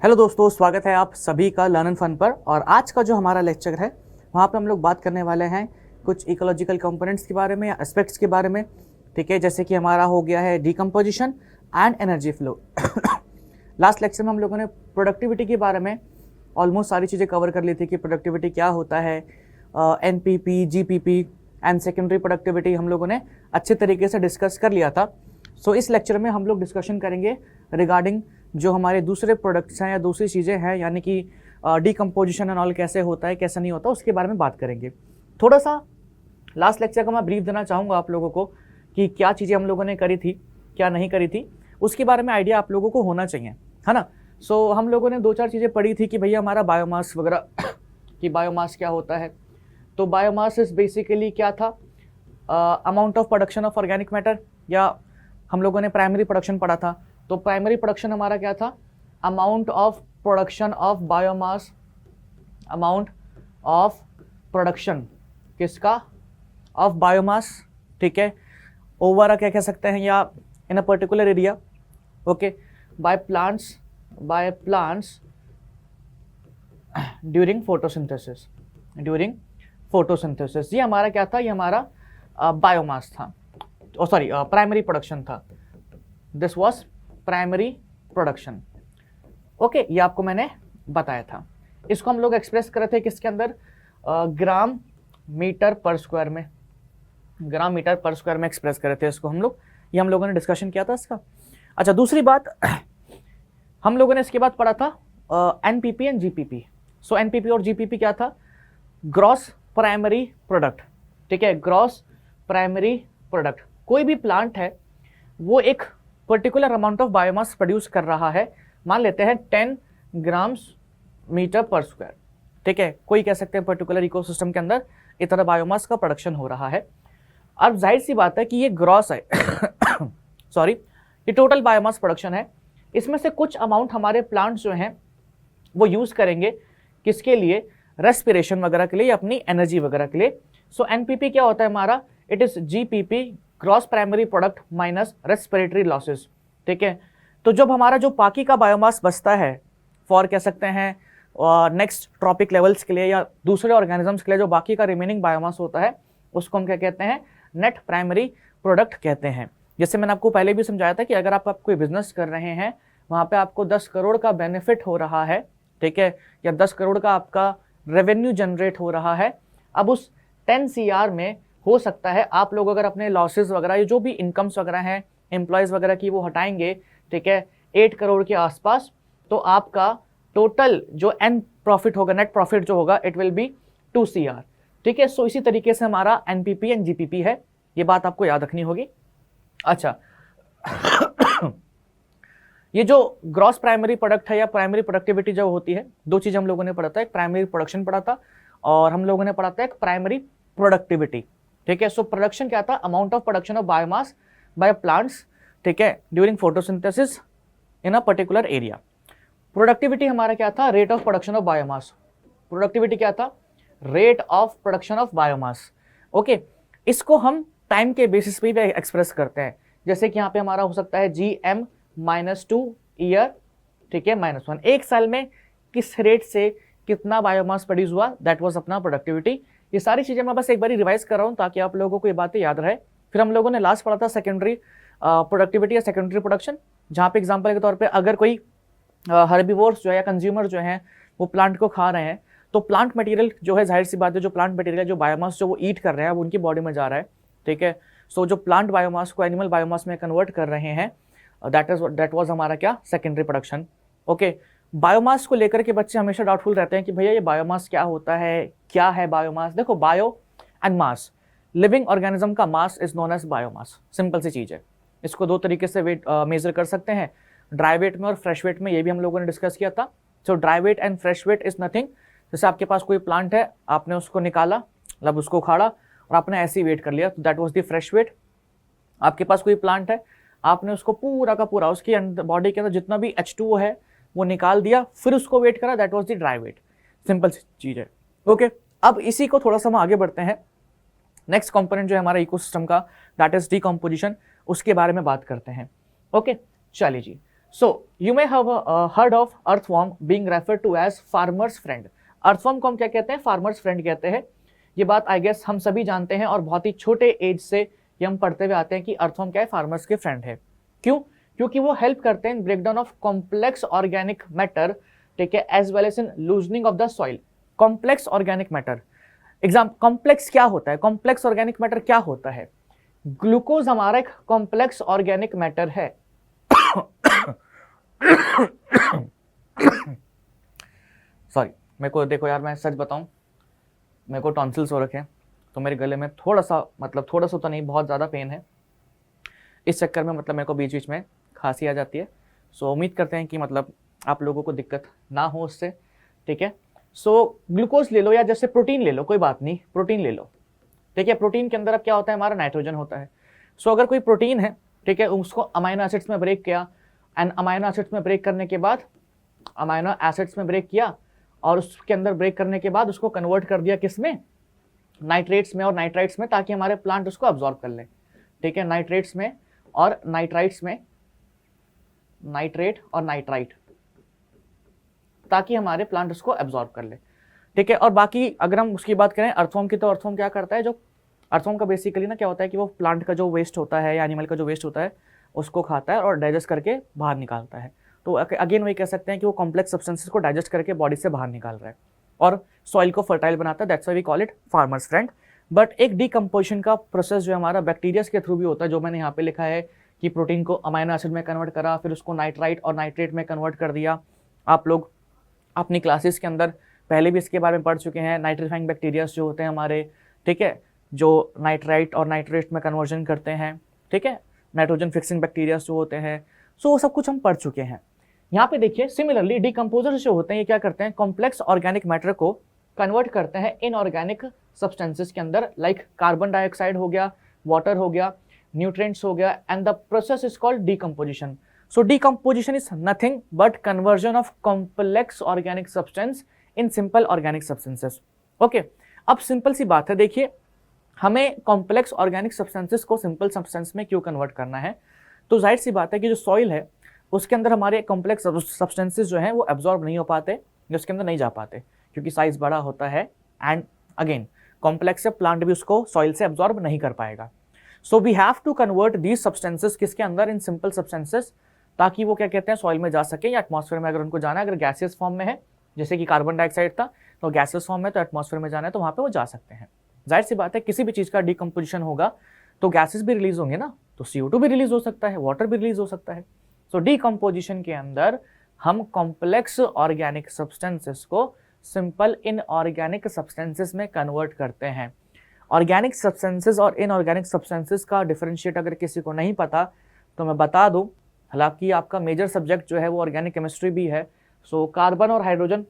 Hello दोस्तों, स्वागत है आप सभी का लर्न एंड फन पर। और आज का जो हमारा लेक्चर है वहाँ पे हम लोग बात करने वाले हैं कुछ इकोलॉजिकल कंपोनेंट्स के बारे में या एस्पेक्ट्स के बारे में। ठीक है, जैसे कि हमारा हो गया है decomposition and energy flow. Last lecture में हम लोगों ने प्रोडक्टिविटी के बारे में ऑलमोस्ट सारी चीज़ें कवर कर ली थी कि प्रोडक्टिविटी क्या होता है, NPP, GPP and secondary productivity हम लोगों ने अच्छे तरीके से डिस्कस कर लिया था। सो इस लेक्चर में हम लोग डिस्कशन करेंगे रिगार्डिंग जो हमारे दूसरे प्रोडक्ट्स हैं या दूसरी चीज़ें हैं, यानी कि डीकम्पोजिशन एंड ऑल कैसे होता है कैसे नहीं होता, उसके बारे में बात करेंगे। थोड़ा सा लास्ट लेक्चर का मैं ब्रीफ देना चाहूँगा आप लोगों को कि क्या चीज़ें हम लोगों ने करी थी, क्या नहीं करी थी, उसके बारे में आइडिया आप लोगों को होना चाहिए, है ना। सो हम लोगों ने दो चार चीज़ें पढ़ी थी कि भैया हमारा बायोमास वगैरह कि बायोमास क्या होता है। तो बायोमास इज बेसिकली क्या था, amount of production of organic matter, या हम लोगों ने प्राइमरी प्रोडक्शन पढ़ा था। तो प्राइमरी प्रोडक्शन हमारा क्या था, amount of production of biomass, amount of production किसका, ऑफ बायोमास। ठीक है, ओवर क्या कह सकते हैं, या in a particular area, okay, by plants during photosynthesis, ये हमारा क्या था, ये हमारा बायोमास था, सॉरी प्राइमरी प्रोडक्शन था। This was primary production, okay, ये आपको मैंने बताया था। इसको हम लोग एक्सप्रेस कर रहे थे किसके अंदर, ग्राम मीटर पर स्क्वायर में, ग्राम मीटर पर स्क्वायर में एक्सप्रेस कर रहे थे इसको हम लोग, ये हम लोगों ने डिस्कशन किया था इसका। अच्छा, दूसरी बात हम लोगों ने इसके बाद पढ़ा था NPP and GPP. So NPP और जीपीपी क्या था, ग्रॉस प्राइमरी प्रोडक्ट। ठीक है, ग्रॉस प्राइमरी प्रोडक्ट, कोई भी प्लांट है वो एक particular amount of biomass produce कर रहा है, मान लेते हैं 10 ग्राम्स मीटर पर स्क्वायर। ठीक है, कोई कह सकते हैं पर्टिकुलर इकोसिस्टम के अंदर इतना बायोमास का प्रोडक्शन हो रहा है। अब जाहिर सी बात है कि ये ग्रॉस है सॉरी, ये टोटल बायोमास प्रोडक्शन है, इसमें से कुछ अमाउंट हमारे प्लांट्स जो हैं वो यूज करेंगे किसके लिए, रेस्पिरेशन वगैरह के लिए या अपनी एनर्जी वगैरह के लिए। सो एनपीपी क्या होता है हमारा, it is GPP, gross primary product minus respiratory losses. ठीक है, तो जब हमारा जो बाकी का बायोमास बचता है फॉर कह सकते हैं नेक्स्ट ट्रॉपिक लेवल्स के लिए या दूसरे ऑर्गेनिजम्स के लिए, जो बाकी का रिमेनिंग बायोमास होता है उसको हम क्या कहते हैं, नेट प्राइमरी प्रोडक्ट कहते हैं। जैसे मैंने आपको पहले भी समझाया था कि अगर आप कोई बिजनेस कर रहे हैं, वहाँ पे आपको 10 करोड़ का बेनिफिट हो रहा है, ठीक है, या 10 करोड़ का आपका रेवेन्यू जनरेट हो रहा है, अब उस 10 CR में हो सकता है आप लोग अगर अपने लॉसेस वगैरह जो भी इनकम्स वगैरह हैं एम्प्लॉयज़ वगैरह की वो हटाएंगे, ठीक है, 8 करोड़ के आसपास, तो आपका टोटल जो एंड प्रॉफिट होगा, नेट प्रॉफिट जो होगा, इट विल बी 2 CR। ठीक है, सो इसी तरीके से हमारा एनपीपी एंड जीपीपी है, ये बात आपको याद रखनी होगी। अच्छा ये जो ग्रॉस प्राइमरी प्रोडक्ट है या प्राइमरी प्रोडक्टिविटी जो होती है, दो चीज हम लोगों ने पढ़ा था, एक प्राइमरी प्रोडक्शन पढ़ा था और हम लोगों ने पढ़ा था एक प्राइमरी प्रोडक्टिविटी। ठीक है, सो प्रोडक्शन क्या था, amount of production of biomass by plants, ठीक है, during photosynthesis in a particular area. Productivity हमारा क्या था, rate of production of biomass. Productivity क्या था, rate of production of biomass. Okay, इसको हम टाइम के बेसिस पे भी एक्सप्रेस करते हैं, जैसे कि यहाँ पे हमारा हो सकता है GM-2 ईयर, ठीक है, -1, एक साल में किस रेट से कितना बायोमास प्रोड्यूस हुआ, दैट वाज अपना प्रोडक्टिविटी। ये सारी चीजें मैं बस एक बार रिवाइज कर रहा हूँ ताकि आप लोगों को ये बातें याद रहे। फिर हम लोगों ने लास्ट पढ़ा था सेकेंडरी प्रोडक्टिविटी या सेकेंडरी प्रोडक्शन, जहाँ पे एग्जाम्पल के तौर पर अगर कोई हर्बीवोर्स जो है या कंज्यूमर जो है वो प्लांट को खा रहे हैं, तो प्लांट मटेरियल जो है, जाहिर सी बात है, जो प्लांट मटेरियल जो बायोमास जो वो ईट कर रहे हैं वो उनकी बॉडी में जा रहा है। ठीक है, सो जो प्लांट बायोमास को एनिमल बायोमास में कन्वर्ट कर रहे हैं, दैट वाज हमारा क्या, सेकेंडरी प्रोडक्शन। ओके, बायोमास को लेकर के बच्चे हमेशा डाउटफुल रहते हैं कि भैया ये बायोमास क्या होता है, क्या है बायोमास। देखो, bio and mass, living organism का mass is known as biomass, simple सी चीज है। इसको दो तरीके से वेट मेजर कर सकते हैं, ड्राई वेट में और फ्रेश वेट में, ये भी हम लोगों ने डिस्कस किया था। So dry weight and fresh weight is nothing, जैसे आपके पास कोई प्लांट है, आपने उसको निकाला, मतलब उसको उखाड़ा और आपने ऐसे ही वेट कर लिया, तो that was the fresh weight. आपके पास कोई प्लांट है, आपने उसको पूरा का पूरा उसके अंदर बॉडी के अंदर जितना भी H2O है वो निकाल दिया, फिर उसको वेट करा, that was the dry weight. Simple सी चीज है। ओके, अब इसी को थोड़ा सा हम आगे बढ़ते हैं, नेक्स्ट कंपोनेंट जो है हमारा इकोसिस्टम का, दैट इज डीकम्पोजिशन, उसके बारे में बात करते हैं। ओके, चलिए जी। So you may have heard of earthworm being referred to as farmers friend. Earthworm को हम क्या कहते हैं? फार्मर्स फ्रेंड कहते हैं। ये बात आई गेस हम सभी जानते हैं और बहुत ही छोटे एज से ये हम पढ़ते हुए आते हैं कि अर्थवर्म क्या है? फार्मर्स के फ्रेंड है। क्यों? क्योंकि वो हेल्प करते हैं in breakdown of complex organic matter, ठीक है, as well as in loosening of the soil. Complex organic matter, complex क्या होता है? कॉम्प्लेक्स ऑर्गेनिक मैटर क्या होता है? ग्लूकोज हमारा एक कॉम्प्लेक्स ऑर्गेनिक मैटर है। सॉरी, मेरे को देखो यार, मैं सच बताऊं, मेरे को टॉन्सिल्स हो रखे हैं, तो मेरे गले में थोड़ा सा तो नहीं, बहुत ज़्यादा पेन है। इस चक्कर में मेरे को बीच बीच में खांसी आ जाती है। सो उम्मीद करते हैं कि आप लोगों को दिक्कत ना हो उससे, ठीक है। सो ग्लूकोज ले लो या जैसे प्रोटीन ले लो, कोई बात नहीं, प्रोटीन ले लो, ठीक है। प्रोटीन के अंदर अब क्या होता है? हमारा नाइट्रोजन होता है। सो अगर कोई प्रोटीन है, ठीक है, उसको अमाइनो एसिड्स में ब्रेक किया, एंड अमाइनो एसिड्स में ब्रेक करने के बाद अमाइनो एसिड्स में ब्रेक किया और उसके अंदर ब्रेक करने के बाद उसको कन्वर्ट कर दिया किसमें? नाइट्रेट्स में और नाइट्राइट्स में, ताकि हमारे प्लांट उसको अब्जॉर्ब कर ले, ठीक है। नाइट्रेट्स में और नाइट्राइट्स में, नाइट्रेट और नाइट्राइट, ताकि हमारे प्लांट उसको एब्जॉर्ब कर ले, ठीक है। और बाकी अगर हम उसकी बात करें अर्थवर्म की, तो अर्थवर्म क्या करता है? जो अर्थवर्म का बेसिकली ना क्या होता है कि वो प्लांट का जो वेस्ट होता है या एनिमल का जो वेस्ट होता है उसको खाता है और डाइजेस्ट करके बाहर निकालता है। तो अगेन वही कह सकते हैं कि वो कॉम्प्लेक्स सब्सटेंसेस को डाइजेस्ट करके बॉडी से बाहर निकाल रहा है और सॉइल को फर्टाइल बनाता है। That's why we call it farmer's friend. But एक डीकम्पोजिशन का प्रोसेस जो हमारा बैक्टीरिया के थ्रू भी होता है, जो मैंने यहाँ पे लिखा है कि प्रोटीन को अमाइनो एसिड में कन्वर्ट करा, फिर उसको नाइट्राइट और नाइट्रेट में कन्वर्ट कर दिया। आप लोग अपनी क्लासेस के अंदर पहले भी इसके बारे में पढ़ चुके हैं। नाइट्रीफाइंग बैक्टीरियाज जो होते हैं हमारे, ठीक है, जो नाइट्राइट और नाइट्रेट में कन्वर्जन करते हैं, ठीक है, नाइट्रोजन फिक्सिंग बैक्टीरियाज जो होते हैं, सो वो सब कुछ हम पढ़ चुके हैं। यहाँ पे देखिए सिमिलरली डीकम्पोजर्स जो होते हैं ये क्या करते हैं? कॉम्प्लेक्स ऑर्गेनिक मैटर को कन्वर्ट करते हैं इनऑर्गेनिक सब्सटेंसेस के अंदर, लाइक कार्बन डाइऑक्साइड हो गया, वाटर हो गया, न्यूट्रिएंट्स हो गया, and the process is called decomposition. So decomposition is nothing but conversion of complex organic substance in simple organic substances. Okay, अब सिंपल सी बात है, देखिए हमें कॉम्प्लेक्स ऑर्गेनिक सब्सटेंसेस को सिंपल सब्सटेंस में क्यों कन्वर्ट करना है? तो जाहिर सी बात है कि जो सॉइल है उसके अंदर हमारे कॉम्प्लेक्स सब्सटेंसेस जो हैं वो एब्जॉर्ब नहीं हो पाते, जो उसके अंदर नहीं जा पाते, क्योंकि साइज बड़ा होता है, एंड अगेन कॉम्प्लेक्स प्लांट भी उसको सॉइल से एब्जॉर्ब नहीं कर पाएगा। So we have to convert these substances किसके अंदर? इन सिंपल सब्सटेंसेस, ताकि वो क्या कहते हैं? सॉइल में जा सके या एटमॉस्फेयर में अगर उनको जाना है, अगर गैसियस फॉर्म में है जैसे कि कार्बन डाइऑक्साइड था तो गैसियस फॉर्म में, तो एटमॉस्फेयर में जाना है तो वहाँ पे वो जा सकते हैं। जाहिर सी बात है किसी भी चीज़ का डीकम्पोजिशन होगा तो गैसेस भी रिलीज होंगे ना, तो CO2 भी रिलीज हो सकता है, वाटर भी रिलीज हो सकता है। सो डीकम्पोजिशन के अंदर हम कॉम्प्लेक्स ऑर्गेनिक सब्सटेंसेस को सिंपल इनऑर्गेनिक सब्सटेंसेस में कन्वर्ट करते हैं। ऑर्गेनिक सब्सटेंसेस और इनऑर्गेनिक सब्सटेंसेस का डिफरेंशिएट अगर किसी को नहीं पता तो मैं बता दूं, हालांकि आपका मेजर सब्जेक्ट जो है वो ऑर्गेनिक केमिस्ट्री भी है। सो कार्बन और हाइड्रोजन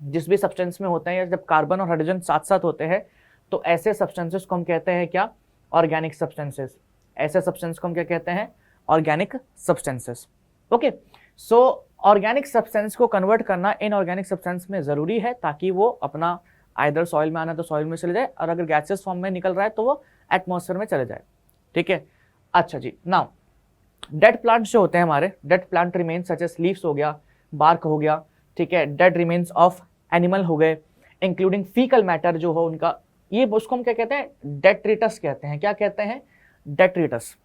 जिस भी सब्सटेंस में होते हैं, या जब कार्बन और हाइड्रोजन साथ साथ होते हैं तो ऐसे सब्सटेंसेस को हम कहते हैं क्या? Organic substances. ऐसे सब्सटेंस को हम क्या कहते हैं? Organic substances. ओके, सो ऑर्गेनिक सब्सटेंस को कन्वर्ट करना इनऑर्गेनिक सब्सटेंस में ज़रूरी है, ताकि वो अपना आइदर सॉइल में आना तो सॉइल में चले जाए, और अगर गैसेस फॉर्म में निकल रहा है तो वो एटमॉस्फेयर में चले जाए, ठीक है। अच्छा जी, नाउ डेड प्लांट्स जो होते हैं हमारे, dead plant remains such as leaves हो गया, बार्क हो गया, ठीक है, डेड रिमेन्स ऑफ एनिमल हो गए, इंक्लूडिंग फीकल मैटर जो हो उनका, ये उसको हम क्या कहते हैं? डेट्रिटस कहते हैं। क्या कहते हैं? डेट्रिटस।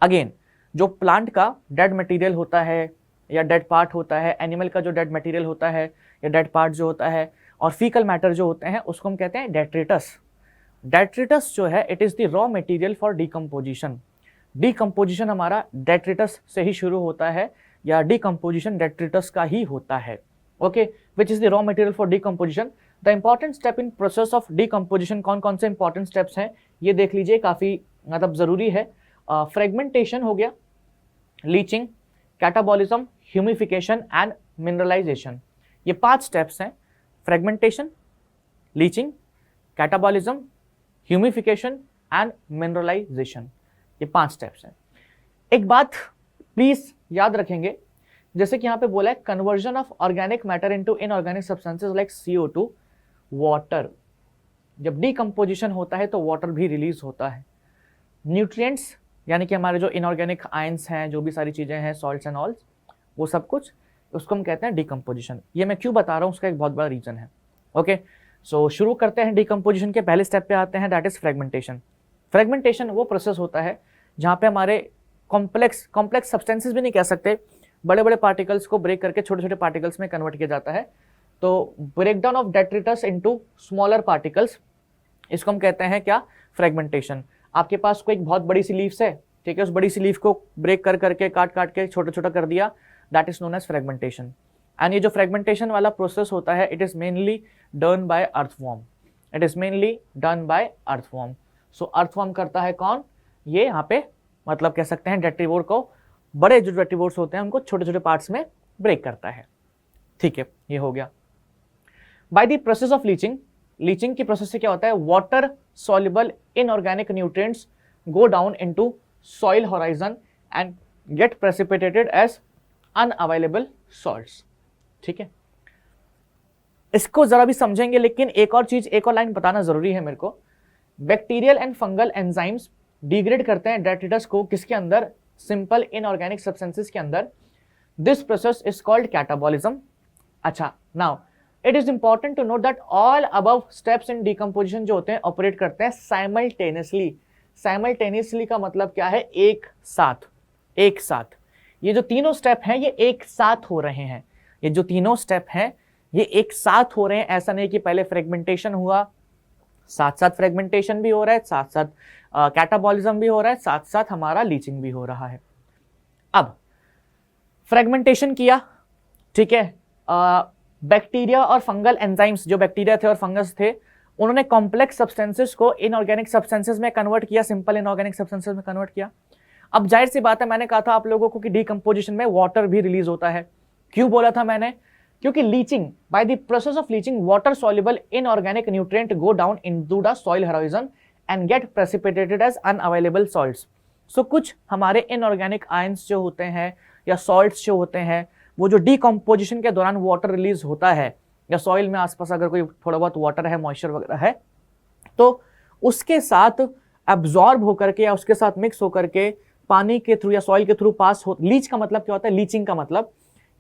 अगेन जो प्लांट का डेड मटेरियल होता है या डेड पार्ट होता है, एनिमल का जो डेड मटेरियल होता है या डेड पार्ट जो होता है, और फीकल मैटर जो होते हैं, उसको हम कहते हैं डेट्रिटस। डेट्रिटस जो है it is the raw material for decomposition. Decomposition हमारा डेट्रिटस से ही शुरू होता है, या डीकम्पोजिशन डेट्रिटस का ही होता है। Okay, which is the raw material for decomposition. The important step in process of decomposition, कौन कौन से इंपॉर्टेंट स्टेप्स हैं ये देख लीजिए, काफ़ी ज़रूरी है। फ्रेगमेंटेशन हो गया, leaching, catabolism, humification and mineralization. ये 5 स्टेप्स हैं। Fragmentation, leaching, catabolism, humification and mineralization, ये 5 स्टेप्स हैं। एक बात प्लीज याद रखेंगे, जैसे कि यहाँ पे बोला है conversion of organic matter into inorganic substances like CO2, water. जब डीकम्पोजिशन होता है तो वाटर भी रिलीज होता है। न्यूट्रिएंट्स यानी कि हमारे जो इनऑर्गेनिक आयंस हैं, जो भी सारी चीज़ें हैं, सॉल्ट्स एंड ऑल्स, वो सब कुछ, उसको हम कहते हैं डिकम्पोजिशन। ये मैं क्यों बता रहा हूँ, उसका एक बहुत बड़ा रीज़न है। ओके, सो शुरू करते हैं डिकम्पोजिशन के पहले स्टेप पे आते हैं, दैट इज फ्रेगमेंटेशन। फ्रेगमेंटेशन वो प्रोसेस होता है जहाँ पे हमारे कॉम्प्लेक्स सब्सटेंसेस भी नहीं कह सकते, बड़े बड़े पार्टिकल्स को ब्रेक करके छोटे छोटे पार्टिकल्स में कन्वर्ट किया जाता है। तो breakdown of detritus into smaller particles, इसको हम कहते हैं क्या, फ्रेगमेंटेशन। आपके पास कोई एक बहुत बड़ी सी लीव्स है, ठीक है, उस बड़ी सी लीफ को ब्रेक कर करके काट के छोटा छोटा कर दिया, that is known as fragmentation. And ये जो फ्रेगमेंटेशन वाला प्रोसेस होता है, it is mainly done by earthworm, it is mainly done by earthworm. So earthworm करता है कौन, ये यहाँ पे मतलब कह सकते हैं डेट्रीवोर को, बड़े जो डेट्रीवोर्स होते हैं उनको छोटे छोटे पार्ट्स में ब्रेक करता है। ठीक है, ये हो गया। By the process of leaching, leaching की प्रोसेस से क्या होता है, water soluble inorganic nutrients go down into soil horizon and get precipitated as unavailable salts. ठीक है, इसको जरा भी समझेंगे, लेकिन एक और चीज, एक और लाइन बताना जरूरी है मेरे को। Bacterial and fungal enzymes degrade करते हैं डेट्रिटस को, किसके अंदर, सिंपल इनऑर्गेनिक सब्सटेंसेस के अंदर। This process is called catabolism. अच्छा, now it is important to note that all above steps in decomposition जो होते हैं ऑपरेट करते हैं साइमल्टेनियसली। साइमल्टेनियसली का मतलब क्या है, एक साथ, एक साथ। ये जो तीनों स्टेप हैं ये एक साथ हो रहे हैं, ये जो तीनों स्टेप हैं ये एक साथ हो रहे हैं। ऐसा नहीं कि पहले फ्रेगमेंटेशन हुआ, साथ साथ फ्रेगमेंटेशन भी हो रहा है, साथ साथ कैटाबॉलिज्म भी हो रहा है, साथ साथ हमारा लीचिंग भी हो रहा है। अब फ्रेगमेंटेशन किया, ठीक है, बैक्टीरिया और फंगल एंजाइम्स, जो बैक्टीरिया थे और फंगस थे, उन्होंने कॉम्प्लेक्स सब्सटेंसेस को इनऑर्गेनिक सब्सटेंसेस में कन्वर्ट किया, सिंपल इनऑर्गेनिक सब्सटेंसेस में कन्वर्ट किया। अब जाहिर सी बात है, मैंने कहा था आप लोगों को कि डिकम्पोजिशन में वाटर भी रिलीज होता है। क्यों बोला था मैंने, क्योंकि leaching, by the process of leaching water soluble inorganic nutrient go down into the soil horizon and get precipitated as unavailable salts. So कुछ हमारे इनऑर्गेनिक आयंस जो होते हैं या सॉल्ट्स जो होते हैं, वो जो डिकम्पोजिशन के दौरान वाटर रिलीज होता है, या सॉइल में आसपास अगर कोई थोड़ा बहुत वाटर है, मॉइस्चर वगैरह है, तो उसके साथ एब्जॉर्ब होकर के या उसके साथ मिक्स होकर के पानी के थ्रू या सॉइल के थ्रू पास हो। लीच का मतलब क्या होता है, लीचिंग का मतलब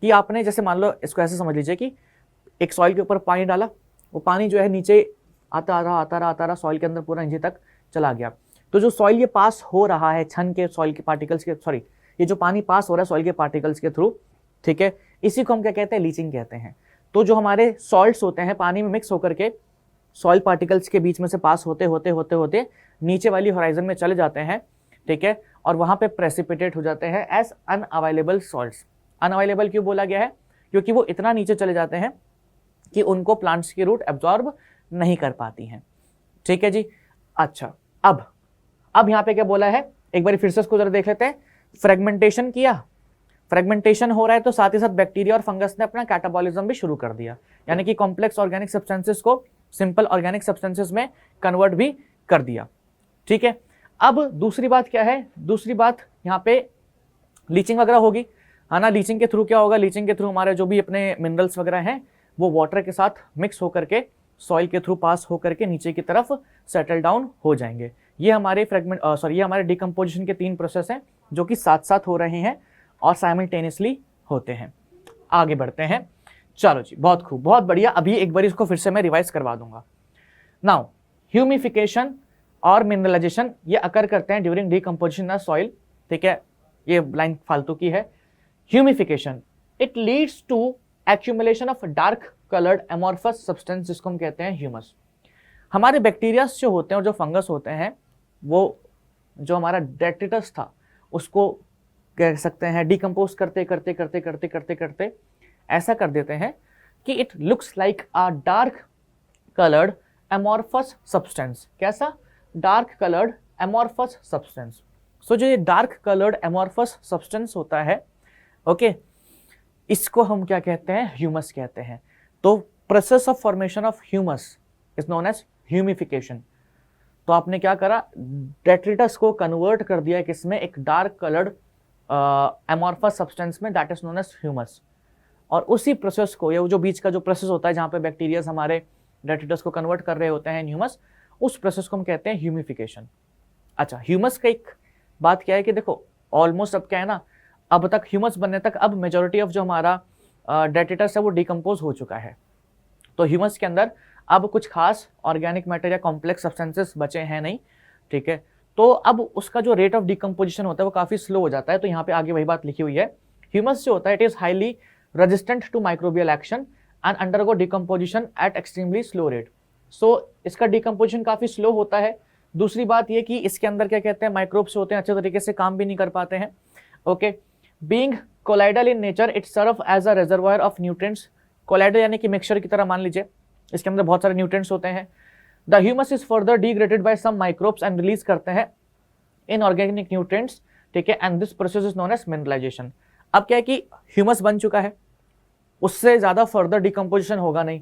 कि आपने जैसे मान लो, इसको ऐसे समझ लीजिए कि एक सॉइल के ऊपर पानी डाला, वो पानी जो है नीचे आता रहा सॉइल के अंदर पूरा नीचे तक चला गया। तो जो सॉइल ये पास हो रहा है छन के, सॉइल के पार्टिकल्स के, सॉरी, ये जो पानी पास हो रहा है सॉइल के पार्टिकल्स के थ्रू, ठीक है, इसी को हम क्या कहते हैं, लीचिंग कहते हैं। तो जो हमारे सॉल्ट्स होते हैं पानी में मिक्स होकर के सॉइल पार्टिकल्स के बीच में से पास होते होते होते होते नीचे वाली होराइजन में चले जाते हैं, ठीक है, और वहां पे प्रेसिपिटेट हो जाते हैं एज अनअवेलेबल सॉल्ट्स। अनअवेलेबल क्यों बोला गया है, क्योंकि वो इतना नीचे चले जाते हैं कि उनको प्लांट्स की रूट एब्जॉर्ब नहीं कर पाती हैं। ठीक है जी। अच्छा, अब यहाँ पे क्या बोला है, एक बार फिर से इसको जरा देख लेते हैं। फ्रेगमेंटेशन किया, फ्रेगमेंटेशन हो रहा है तो साथ ही साथ बैक्टीरिया और फंगस ने अपना कैटाबॉलिज्म भी शुरू कर दिया, यानी कि कॉम्प्लेक्स ऑर्गेनिक सब्सटेंसेस को सिंपल ऑर्गेनिक सब्सटेंसेस में कन्वर्ट भी कर दिया। ठीक है, अब दूसरी बात क्या है, दूसरी बात यहाँ पे लीचिंग वगैरह होगी, है ना। लीचिंग के थ्रू क्या होगा, लीचिंग के थ्रू हमारे जो भी अपने मिनरल्स वगैरह हैं वो वाटर के साथ मिक्स होकर के सॉइल के थ्रू पास होकर के नीचे की तरफ सेटल डाउन हो जाएंगे। ये हमारे ये हमारे डिकम्पोजिशन के 3 प्रोसेस हैं जो कि साथ साथ हो रहे हैं और साइमल्टेनियसली होते हैं। आगे बढ़ते हैं, चलो जी, बहुत खूब, बहुत बढ़िया। अभी एक बार इसको फिर से मैं रिवाइज करवा दूंगा। नाउ ह्यूमिफिकेशन और मिनरलाइजेशन ये अकर करते हैं ड्यूरिंग डिकम्पोजिशन ऑफ सॉइल। ठीक है, ये लाइन फालतू की है। Humification, it leads to accumulation of dark coloured amorphous substance, जिसको हम कहते हैं ह्यूमस। हमारे बैक्टीरियाज जो होते हैं और जो फंगस होते हैं, वो जो हमारा डेट्रिटस था उसको कह सकते हैं डिकम्पोज करते करते करते करते करते करते ऐसा कर देते हैं कि it looks like a dark coloured amorphous substance. कैसा, डार्क कलर्ड एमॉर्फस सब्सटेंस। सो जो ये डार्क कलर्ड एमॉर्फस सब्सटेंस होता है, ओके, इसको हम क्या कहते हैं, ह्यूमस कहते हैं। तो process of formation of humus is known as humification. तो आपने क्या करा, डेट्रिटस को कन्वर्ट कर दिया किसमें, एक डार्क कलर्ड एमॉर्फस सब्सटेंस में, that is known as humus. और उसी प्रोसेस को, ये जो बीच का जो प्रोसेस होता है जहां पे बैक्टीरिया हमारे डेट्रिटस को कन्वर्ट कर रहे होते हैं ह्यूमस, उस प्रोसेस को हम कहते हैं ह्यूमिफिकेशन। अच्छा, ह्यूमस का एक बात क्या है कि देखो ऑलमोस्ट अब क्या है ना, अब तक ह्यूमस बनने तक अब मेजोरिटी ऑफ जो हमारा डेट्रिटस है वो डिकम्पोज हो चुका है। तो ह्यूमस के अंदर अब कुछ खास ऑर्गेनिक मैटर या कॉम्प्लेक्स सब्सटेंसेस बचे हैं नहीं, ठीक है। तो अब उसका जो रेट ऑफ डिकम्पोजिशन होता है वो काफी स्लो हो जाता है। तो यहाँ पे आगे वही बात लिखी हुई है, ह्यूमस जो होता है it is highly resistant to microbial action and undergo decomposition at extremely slow rate. So इसका डिकम्पोजिशन काफी स्लो होता है। दूसरी बात ये कि इसके अंदर क्या कहते हैं, माइक्रोब्स होते हैं, अच्छे तरीके से काम भी नहीं कर पाते हैं। Okay, being colloidal in nature it serve as a reservoir of nutrients. Colloidal यानी कि मिक्सचर की तरह मान लीजिए, इसके अंदर बहुत सारे न्यूट्रिएंट्स होते हैं। The humus is further degraded by some microbes and release करते हैं इनऑर्गेनिक न्यूट्रिएंट्स, ठीक है, and this process is known as mineralization. अब क्या है कि ह्यूमस बन चुका है, उससे ज्यादा फर्दर डिकम्पोजिशन होगा नहीं,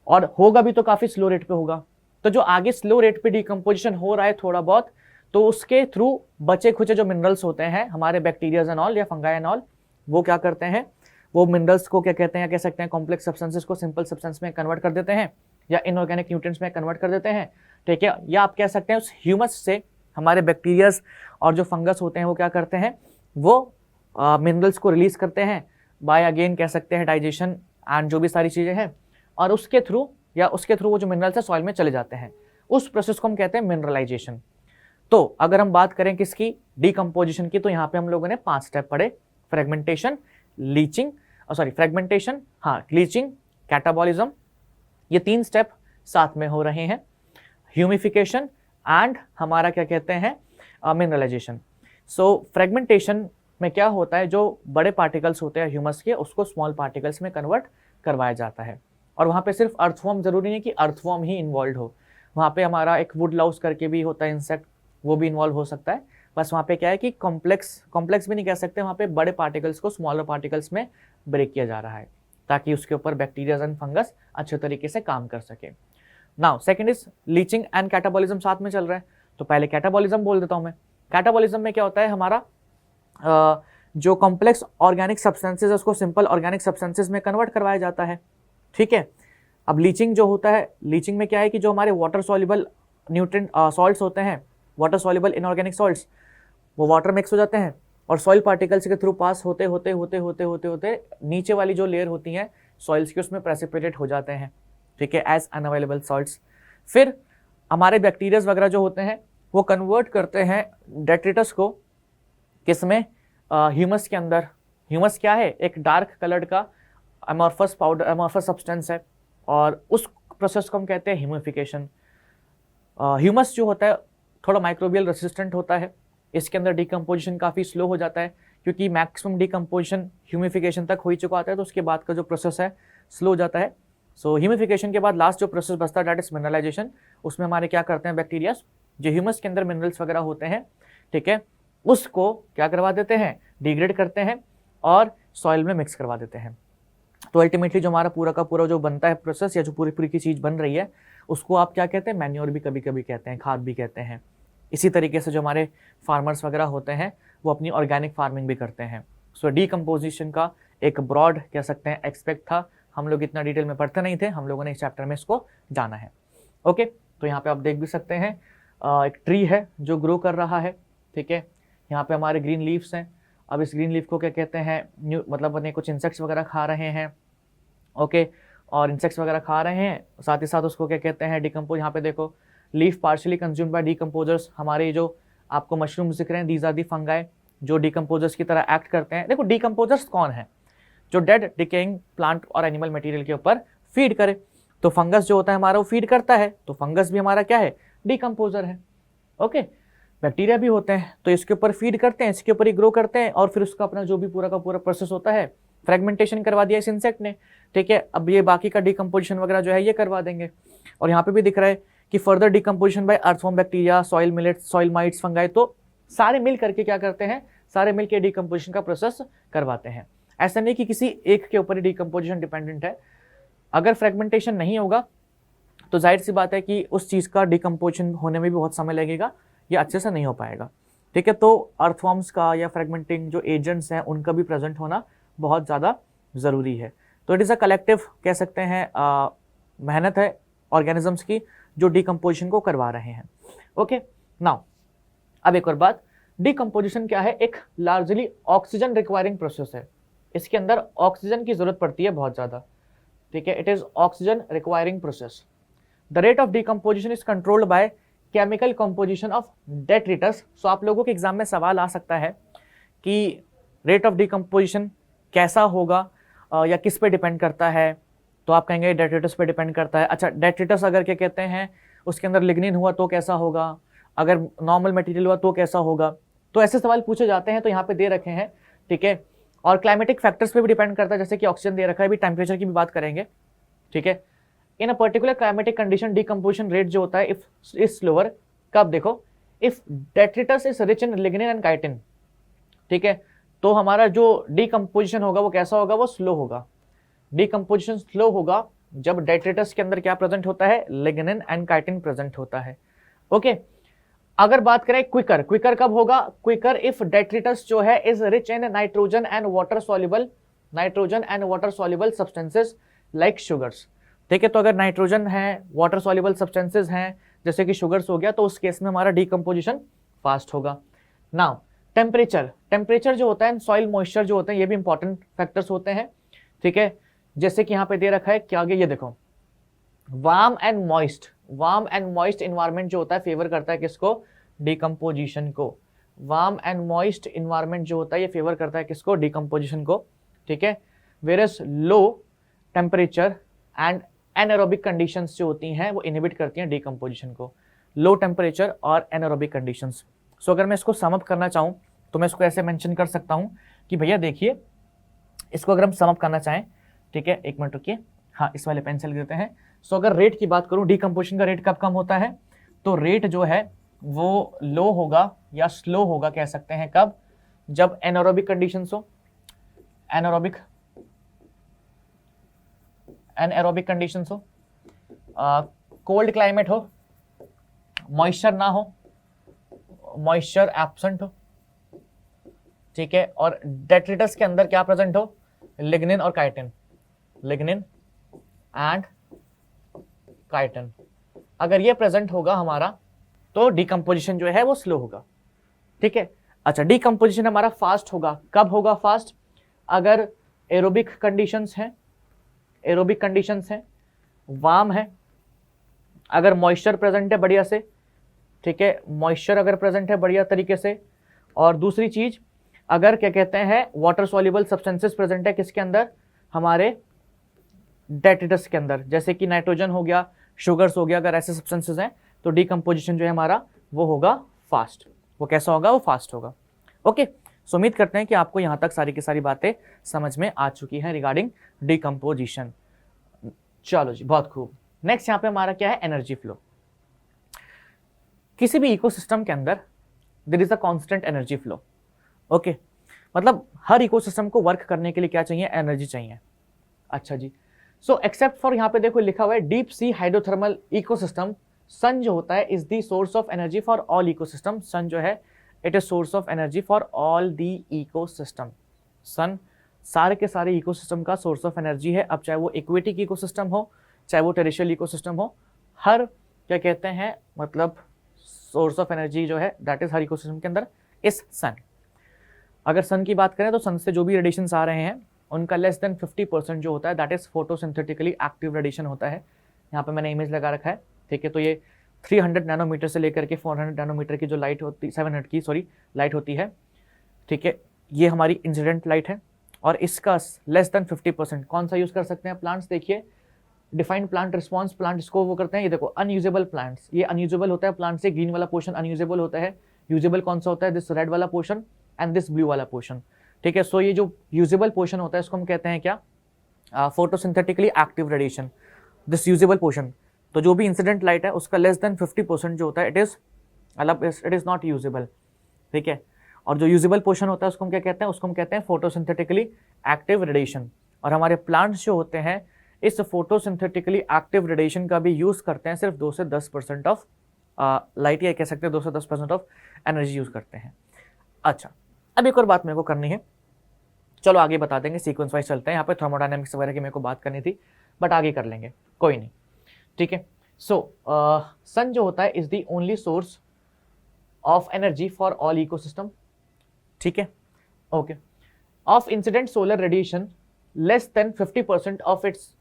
और होगा भी तो काफी स्लो रेट पे होगा। तो जो आगे स्लो रेट पे डिकम्पोजिशन हो रहा है थोड़ा बहुत, तो उसके थ्रू बचे खुचे जो मिनरल्स होते हैं हमारे बैक्टीरियाज एंड ऑल या फंगाई एंड ऑल, वो क्या करते हैं, वो मिनरल्स को क्या कहते हैं, कह सकते हैं कॉम्प्लेक्स सब्सटेंसेस को सिंपल सब्सटेंस में कन्वर्ट कर देते हैं या इनऑर्गेनिक न्यूट्रिएंट्स में कन्वर्ट कर देते हैं, ठीक है। या आप कह सकते हैं उस ह्यूमस से हमारे बैक्टीरियाज और जो फंगस होते हैं वो क्या करते हैं, वो मिनरल्स को रिलीज करते हैं बाय अगेन कह सकते हैं डाइजेशन एंड जो भी सारी चीजें हैं, और उसके थ्रू वो जो मिनरल्स है सॉइल में चले जाते हैं। उस प्रोसेस को हम कहते हैं मिनरलाइजेशन। तो अगर हम बात करें किसकी, डिकम्पोजिशन की, तो यहाँ पे हम लोगों ने 5 स्टेप पढ़े, फ्रेगमेंटेशन, लीचिंग, फ्रेगमेंटेशन, हाँ, लीचिंग, कैटाबॉलिज्म, ये 3 स्टेप साथ में हो रहे हैं, ह्यूमिफिकेशन एंड हमारा क्या कहते हैं मिनरलाइजेशन। सो फ्रेगमेंटेशन में क्या होता है, जो बड़े पार्टिकल्स होते हैं ह्यूमस के, उसको स्मॉल पार्टिकल्स में कन्वर्ट करवाया जाता है। और वहाँ पे सिर्फ अर्थवॉर्म, जरूरी नहीं कि अर्थवॉर्म ही इन्वॉल्व हो, वहाँ पे हमारा एक वुड लाउस करके भी होता है इंसेक्ट, वो भी इन्वॉल्व हो सकता है। बस वहाँ पे क्या है कि कॉम्प्लेक्स भी नहीं कह सकते, वहाँ पे बड़े पार्टिकल्स को स्मॉलर पार्टिकल्स में ब्रेक किया जा रहा है ताकि उसके ऊपर बैक्टीरिया एंड फंगस अच्छे तरीके से काम कर सके। Now second is leaching and catabolism, साथ में चल रहा है। तो पहले कैटाबॉलिज्म बोल देता हूँ मैं। कैटाबॉलिज्म में क्या होता है, हमारा जो कॉम्प्लेक्स ऑर्गेनिक सब्सटेंसेस है उसको सिंपल ऑर्गेनिक सब्सटेंसेस में कन्वर्ट करवाया जाता है, ठीक है। अब लीचिंग जो होता है, लीचिंग में क्या है कि जो हमारे वाटर सॉल्युबल न्यूट्रिएंट सॉल्ट्स होते हैं, वाटर सॉल्युबल इनऑर्गेनिक सॉल्ट्स, वो वाटर मिक्स हो जाते हैं और सॉइल पार्टिकल्स के थ्रू पास होते होते नीचे वाली जो लेयर होती है सॉइल्स की, उसमें प्रेसिपिटेट हो जाते हैं, ठीक है, एज अनअवेलेबल सॉल्ट्स। फिर हमारे बैक्टीरियाज वगैरह जो होते हैं वो कन्वर्ट करते हैं डेट्रिटस को किसमें, ह्यूमस के अंदर। ह्यूमस क्या है, एक डार्क कलर्ड का अमॉर्फस पाउडर, अमॉर्फस सब्सटेंस है, और उस प्रोसेस को हम कहते हैं ह्यूमिफिकेशन। ह्यूमस जो होता है थोड़ा माइक्रोबियल रेसिस्टेंट होता है, इसके अंदर डिकम्पोजिशन काफ़ी स्लो हो जाता है क्योंकि मैक्सिमम डिकम्पोजिशन ह्यूमिफिकेशन तक हो ही चुका होता है, तो उसके बाद का जो प्रोसेस है स्लो हो जाता है। सो ह्यूमिफिकेशन के बाद लास्ट जो प्रोसेस बचता है दैट इज मिनरलाइजेशन। उसमें हमारे क्या करते हैं बैक्टीरिया, जो ह्यूमस के अंदर मिनरल्स वगैरह होते हैं, ठीक है, उसको क्या करवा देते हैं, डिग्रेड करते हैं और सॉइल में मिक्स करवा देते हैं। तो अल्टीमेटली जो हमारा पूरा का पूरा जो बनता है प्रोसेस या जो पूरी की चीज़ बन रही है उसको आप क्या कहते हैं, मैन्योर भी कभी कभी कहते हैं, खाद भी कहते हैं। इसी तरीके से जो हमारे फार्मर्स वगैरह होते हैं वो अपनी ऑर्गेनिक फार्मिंग भी करते हैं। सो डिकम्पोजिशन का एक ब्रॉड कह सकते हैं एक्सपेक्ट था, हम लोग इतना डिटेल में पढ़ते नहीं थे, हम लोगों ने इस चैप्टर में इसको जाना है। ओके, तो यहाँ पे आप देख भी सकते हैं एक ट्री है जो ग्रो कर रहा है, ठीक है। यहाँ पे हमारे ग्रीन लीव्स हैं। अब इस ग्रीन लीफ को क्या कहते हैं, मतलब अपने कुछ इंसेक्ट्स वगैरह खा रहे हैं, ओके, और इंसेक्ट्स वगैरह खा रहे हैं, साथ ही साथ उसको क्या कहते हैं डिकम्पोज। यहाँ पे देखो leaf partially consumed by decomposers, हमारे जो आपको मशरूम्स दिख रहे हैं दीज आर दी फंगाई जो डिकम्पोजर्स की तरह एक्ट करते हैं। देखो डिकम्पोजर्स कौन है, जो डेड डिकेइंग प्लांट और एनिमल मटेरियल के ऊपर फीड करे। तो फंगस जो होता है हमारा वो फीड करता है, तो फंगस भी हमारा क्या है, डिकम्पोजर है। ओके, बैक्टीरिया भी होते हैं तो इसके ऊपर फीड करते हैं, इसके ऊपर ही ग्रो करते हैं, और फिर उसका अपना जो भी पूरा का पूरा प्रोसेस होता है, फ्रेगमेंटेशन करवा दिया इस इंसेक्ट ने, ठीक है। अब ये बाकी का डिकम्पोजिशन वगैरह जो है ये करवा देंगे। और यहाँ पे भी दिख रहा है कि further decomposition by earthworm bacteria, soil millet, soil mites, fungi, तो सारे मिल करके क्या करते हैं, सारे मिल के डिकम्पोजिशन का प्रोसेस करवाते हैं। ऐसा नहीं कि किसी एक के ऊपर ही डिकम्पोजिशन डिपेंडेंट है। अगर फ्रेगमेंटेशन नहीं होगा तो जाहिर सी बात है कि उस चीज़ का डिकम्पोजिशन होने में भी बहुत समय लगेगा, ये अच्छे से नहीं हो पाएगा, ठीक है। तो अर्थवॉर्म्स का या फ्रेगमेंटिंग जो एजेंट्स हैं उनका भी प्रेजेंट होना बहुत ज़्यादा ज़रूरी है। तो इट इज़ अ कलेक्टिव कह सकते हैं मेहनत है ऑर्गेनिजम्स की जो डिकम्पोजिशन को करवा रहे हैं। ओके, नाउ अब एक और बात, डिकम्पोजिशन क्या है, एक लार्जली ऑक्सीजन रिक्वायरिंग प्रोसेस है, इसके अंदर ऑक्सीजन की जरूरत पड़ती है बहुत ज्यादा, ठीक है, it is oxygen requiring process. The rate of decomposition is controlled by chemical composition of detritus. So आप लोगों के एग्जाम में सवाल आ सकता है कि रेट ऑफ डिकम्पोजिशन कैसा होगा या किस पे डिपेंड करता है, तो आप कहेंगे डेट्रिटस पे डिपेंड करता है। अच्छा, डेट्रिटस अगर क्या कहते हैं उसके अंदर लिग्निन हुआ तो कैसा होगा, अगर नॉर्मल मटेरियल हुआ तो कैसा होगा, तो ऐसे सवाल पूछे जाते हैं, तो यहाँ पे दे रखे हैं, ठीक है। और क्लाइमेटिक फैक्टर्स पे भी डिपेंड करता है, जैसे कि ऑक्सीजन दे रखा है, अभी टेम्परेचर की भी बात करेंगे, ठीक है। In a particular climatic condition decomposition rate जो होता है इफ इज स्लोअर, कब देखो, if detritus is rich in lignin and chitin, ठीक है, तो हमारा जो डिकम्पोजिशन होगा वो कैसा होगा, वो स्लो होगा। डिकम्पोजिशन स्लो होगा जब डेट्रिटस के अंदर क्या प्रेजेंट होता है, लिग्निन एंड काइटिन प्रेजेंट होता है, ओके। अगर बात करें क्विकर, क्विकर कब होगा, क्विकर इफ डेट्रिटस जो है is rich in nitrogen and water soluble substances like sugars, ठीक है। तो अगर नाइट्रोजन है, वाटर सॉल्युबल सब्सटेंसेस हैं जैसे कि शुगर्स हो गया, तो उस केस में हमारा डिकम्पोजिशन फास्ट होगा। नाउ टेम्परेचर, टेम्परेचर जो होता है, सॉइल मॉइस्चर जो होते हैं, ये भी इंपॉर्टेंट फैक्टर्स होते हैं, ठीक है। जैसे कि यहाँ पे दे रखा है कि आगे ये देखो, वार्म एंड मॉइस्ट इन्वायरमेंट जो होता है फेवर करता है किसको, डिकम्पोजिशन को। वार्म एंड मॉइस्ट इन्वायरमेंट जो होता है ये फेवर करता है किसको, डिकम्पोजिशन को, ठीक है। Whereas low temperature and anaerobic conditions जो होती हैं वो इनहिबिट करती हैं डिकम्पोजिशन को, लो टेम्परेचर और एनारोबिक कंडीशंस। सो अगर मैं इसको सम अप करना चाहूँ तो मैं इसको ऐसे मेंशन कर सकता हूँ कि भैया देखिए, इसको अगर हम सम अप करना चाहें, ठीक है, एक मिनट रुकिए, हाँ इस वाले पेंसिल देते हैं। सो अगर रेट की बात करूं, डिकम्पोजिशन का रेट कब कम होता है, तो रेट जो है वो लो होगा या स्लो होगा कह सकते हैं, कब, जब एनारोबिक कंडीशंस हो, एनारोबिक कंडीशंस हो, कोल्ड क्लाइमेट हो, मॉइस्चर ना हो, मॉइस्चर एब्सेंट हो, ठीक है, और डेट्रिटस के अंदर क्या प्रेजेंट हो, लिग्निन और काइटिन, लिग्निन एंड काइटिन, अगर ये प्रेजेंट होगा हमारा तो डिकम्पोजिशन जो है वो स्लो होगा, ठीक है। अच्छा, डिकम्पोजिशन हमारा फास्ट होगा, कब होगा फास्ट, अगर एरोबिक कंडीशंस हैं, वार्म है, अगर मॉइस्चर प्रेजेंट है बढ़िया से, ठीक है, मॉइस्चर अगर प्रेजेंट है बढ़िया तरीके से, और दूसरी चीज अगर क्या कहते हैं वाटर सॉल्युबल सब्सटेंसेस प्रेजेंट है किसके अंदर, हमारे डेट्रिटस के अंदर, जैसे कि नाइट्रोजन हो गया, शुगर्स हो गया, अगर ऐसे सब्सटेंसेस हैं तो डिकम्पोजिशन जो है हमारा वो होगा फास्ट, वो कैसा होगा, वो फास्ट होगा, ओके। सो उम्मीद करते हैं कि आपको यहाँ तक सारी की सारी बातें समझ में आ चुकी हैं रिगार्डिंग डिकम्पोजिशन। चलो जी, बहुत खूब। नेक्स्ट यहाँ पे हमारा क्या है, एनर्जी फ्लो। किसी भी इकोसिस्टम के अंदर there is a constant energy flow, okay, मतलब हर इकोसिस्टम को वर्क करने के लिए क्या चाहिए, एनर्जी चाहिए। अच्छा जी, सो एक्सेप्ट फॉर, यहाँ पे देखो लिखा हुआ है deep sea hydrothermal ecosystem, sun जो होता है is the source of energy for all ecosystem, sun जो है it is source of energy for all the ecosystem, sun सारे के सारे इकोसिस्टम का सोर्स ऑफ एनर्जी है। अब चाहे वो एक्वेटिक इकोसिस्टम हो, चाहे वो टेरेस्ट्रियल इकोसिस्टम हो, हर क्या कहते हैं मतलब सोर्स ऑफ एनर्जी जो है दैट इज हर इकोसिस्टम के अंदर इज सन। अगर सन की बात करें तो सन से जो भी रेडिएशंस आ रहे हैं उनका लेस देन 50% जो होता है that is photosynthetically active radiation होता है। यहाँ पे मैंने इमेज लगा रखा है, ठीक है। तो ये 300 नैनोमीटर से लेकर के 400 नैनोमीटर की जो लाइट होती, 700 की सॉरी लाइट होती है, ठीक है, ये हमारी इंसिडेंट लाइट है। और इसका लेस देन 50% कौन सा यूज कर सकते हैं, प्लांट्स। देखिए डिफाइंड प्लांट रिस्पॉन्स, प्लांट इसको वो करते हैं, ये देखो अनयूजेबल प्लांट्स, ये अनयूजेबल होता है प्लांट से, ग्रीन वाला पोर्शन अनयूजेबल होता है, यूजेबल कौन सा होता है, दिस रेड वाला पोर्शन एंड दिस ब्लू वाला पोर्शन, ठीक है। सो ये जो यूजेबल पोर्शन होता है इसको हम कहते हैं क्या, photosynthetically active radiation, this usable portion. तो जो भी इंसिडेंट लाइट है उसका लेस देन 50% जो होता है इट इज नॉट यूजेबल, ठीक है। और जो यूजेबल पोर्शन होता है उसको हम क्या कहते हैं, उसको हम कहते हैं फोटोसिंथेटिकली एक्टिव रेडिएशन। और हमारे प्लांट्स जो होते हैं इस फोटोसिंथेटिकली एक्टिव रेडिएशन का भी यूज करते हैं, सिर्फ 2 से 10% ऑफ लाइट, या कह सकते हैं 2 से 10% ऑफ एनर्जी यूज करते हैं। अच्छा, अब एक और बात मेरे को करनी है, चलो आगे बता देंगे, सीक्वेंस वाइज चलते हैं। यहाँ पे थर्मोडायनेमिक्स वगैरह की मेरे को बात करनी थी बट आगे कर लेंगे, कोई नहीं, ठीक है। सो सन जो होता है is the only source of energy for all ecosystem, ठीक है, okay, of incident solar radiation less than 50% of its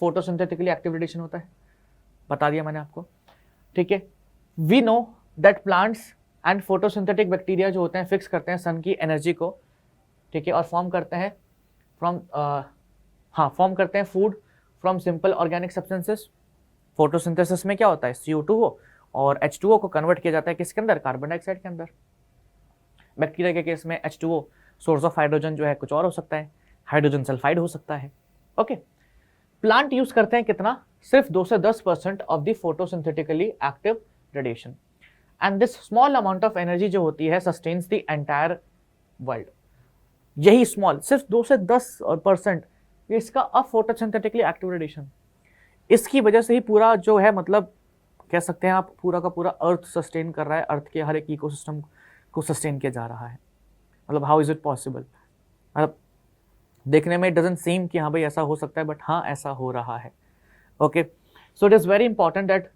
photosynthetically active radiation होता है, बता दिया मैंने आपको, ठीक है। We know that plants and photosynthetic bacteria जो होते हैं फिक्स करते हैं सन की एनर्जी को, ठीक है, और फॉर्म करते हैं फॉर्म करते हैं food from simple organic substances. Photosynthesis में क्या होता है, CO2 और H2O को कन्वर्ट किया जाता है किसके अंदर, कार्बन डाइऑक्साइड के अंदर। बैक्टीरिया के केस में H2O सोर्स ऑफ हाइड्रोजन जो है कुछ और हो सकता है, हाइड्रोजन सल्फाइड हो सकता है, ओके। प्लांट यूज करते हैं कितना, सिर्फ 2 से 10% of the photosynthetically active radiation, and this small amount of energy जो होती है सस्टेन्स द एंटायर वर्ल्ड। यही स्मॉल, सिर्फ 2 से 10% इसका अब फोटोसिंथेटिकली एक्टिव रेडिएशन, इसकी वजह से ही पूरा जो है, मतलब कह सकते हैं आप, पूरा का पूरा अर्थ सस्टेन कर रहा है, अर्थ के हर एक इकोसिस्टम को सस्टेन किया जा रहा है। मतलब हाउ इज इट पॉसिबल, मतलब देखने में इट डजंट सीम कि हाँ भाई ऐसा हो सकता है, बट हाँ ऐसा हो रहा है, okay. So it is very important that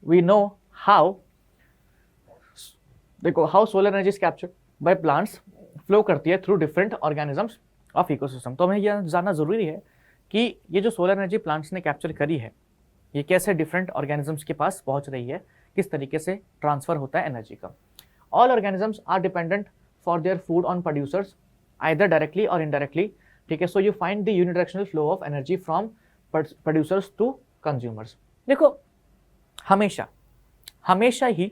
we know how, देखो how solar energy is captured by plants, flow करती है through different organisms of ecosystem. तो हमें यह जानना जरूरी है कि ये जो सोलर एनर्जी प्लांट्स ने कैप्चर करी है, ये कैसे डिफरेंट ऑर्गेनिजम्स के पास पहुंच रही है, किस तरीके से ट्रांसफर होता है एनर्जी का। All organisms are dependent for their food on producers either directly और इनडायरेक्टली, ठीक है। So you find the unidirectional flow of energy from producers to consumers. देखो हमेशा ही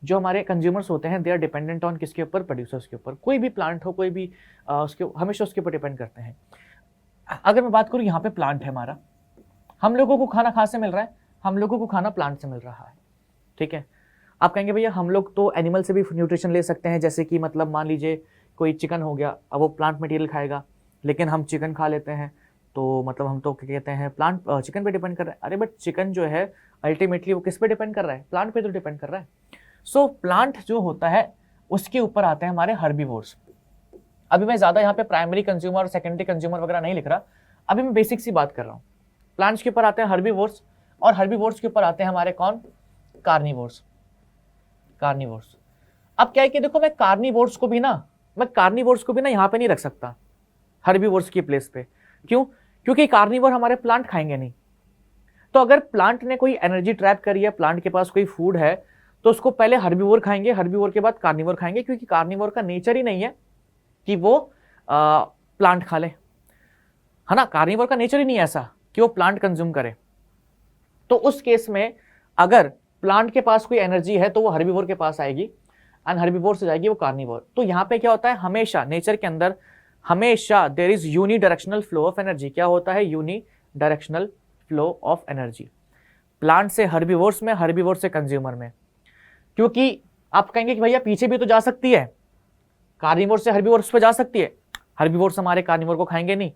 जो हमारे कंज्यूमर्स होते हैं दे आर डिपेंडेंट ऑन किसके ऊपर, प्रोड्यूसर्स के ऊपर। कोई भी प्लांट हो, कोई भी उसके हमेशा उसके ऊपर डिपेंड करते हैं। अगर मैं बात करूं, यहाँ पे प्लांट है हमारा, हम लोगों को खाना कहाँ से मिल रहा है, हम लोगों को खाना प्लांट से मिल रहा है, ठीक है। आप कहेंगे भैया हम लोग तो एनिमल से भी न्यूट्रिशन ले सकते हैं, जैसे कि मतलब मान लीजिए कोई चिकन हो गया, अब वो प्लांट मटेरियल खाएगा, लेकिन हम चिकन खा लेते हैं, तो मतलब हम तो क्या कहते हैं, प्लांट चिकन पे डिपेंड कर रहा है। अरे बट चिकन जो है अल्टीमेटली वो किस पे डिपेंड कर रहा है, प्लांट पे तो डिपेंड कर रहा है। सो प्लांट जो होता है उसके ऊपर आते हैं हमारे हर्बीवोर्स। अभी मैं ज्यादा यहाँ पे प्राइमरी कंज्यूमर और सेकेंडरी कंज्यूमर वगैरह नहीं लिख रहा, अभी मैं बेसिक सी बात कर रहा हूँ। प्लांट्स के ऊपर आते हैं हर्बीवोर्स, और हर्बीवोर्स के ऊपर आते हैं हमारे कौन, कार्निवोर्स। अब क्या है कि देखो मैं कार्निवोर्स को भी ना यहाँ पे नहीं रख सकता हर्बीवोर्स की प्लेस पे। क्यों, क्योंकि कार्निवोर हमारे प्लांट खाएंगे नहीं। तो अगर प्लांट ने कोई एनर्जी ट्रैप करी है, प्लांट के पास कोई फूड है, तो उसको पहले हर्बीवोर खाएंगे, हर्बीवोर के बाद कार्निवोर खाएंगे, क्योंकि कार्निवोर का नेचर ही नहीं है कि वो प्लांट खा ले, है ना। कार्निवोर का नेचर ही नहीं है ऐसा कि वो प्लांट कंज्यूम करे। तो उस केस में अगर प्लांट के पास कोई एनर्जी है तो वो हर्बीवोर के पास आएगी, एंड हर्बीवोर से जाएगी वो कार्निवोर। तो यहाँ पे क्या होता है, हमेशा नेचर के अंदर हमेशा there is unidirectional flow of energy. क्या होता है, unidirectional flow of energy, plant से हर्बीवोर्स में, हर्बीवोर से कंज्यूमर में। क्योंकि आप कहेंगे कि भैया पीछे भी तो जा सकती है, कार्निवोर से हर्बीवोर्स पे जा सकती है, हर्बीवोर्स हमारे कार्निवोर को खाएंगे नहीं,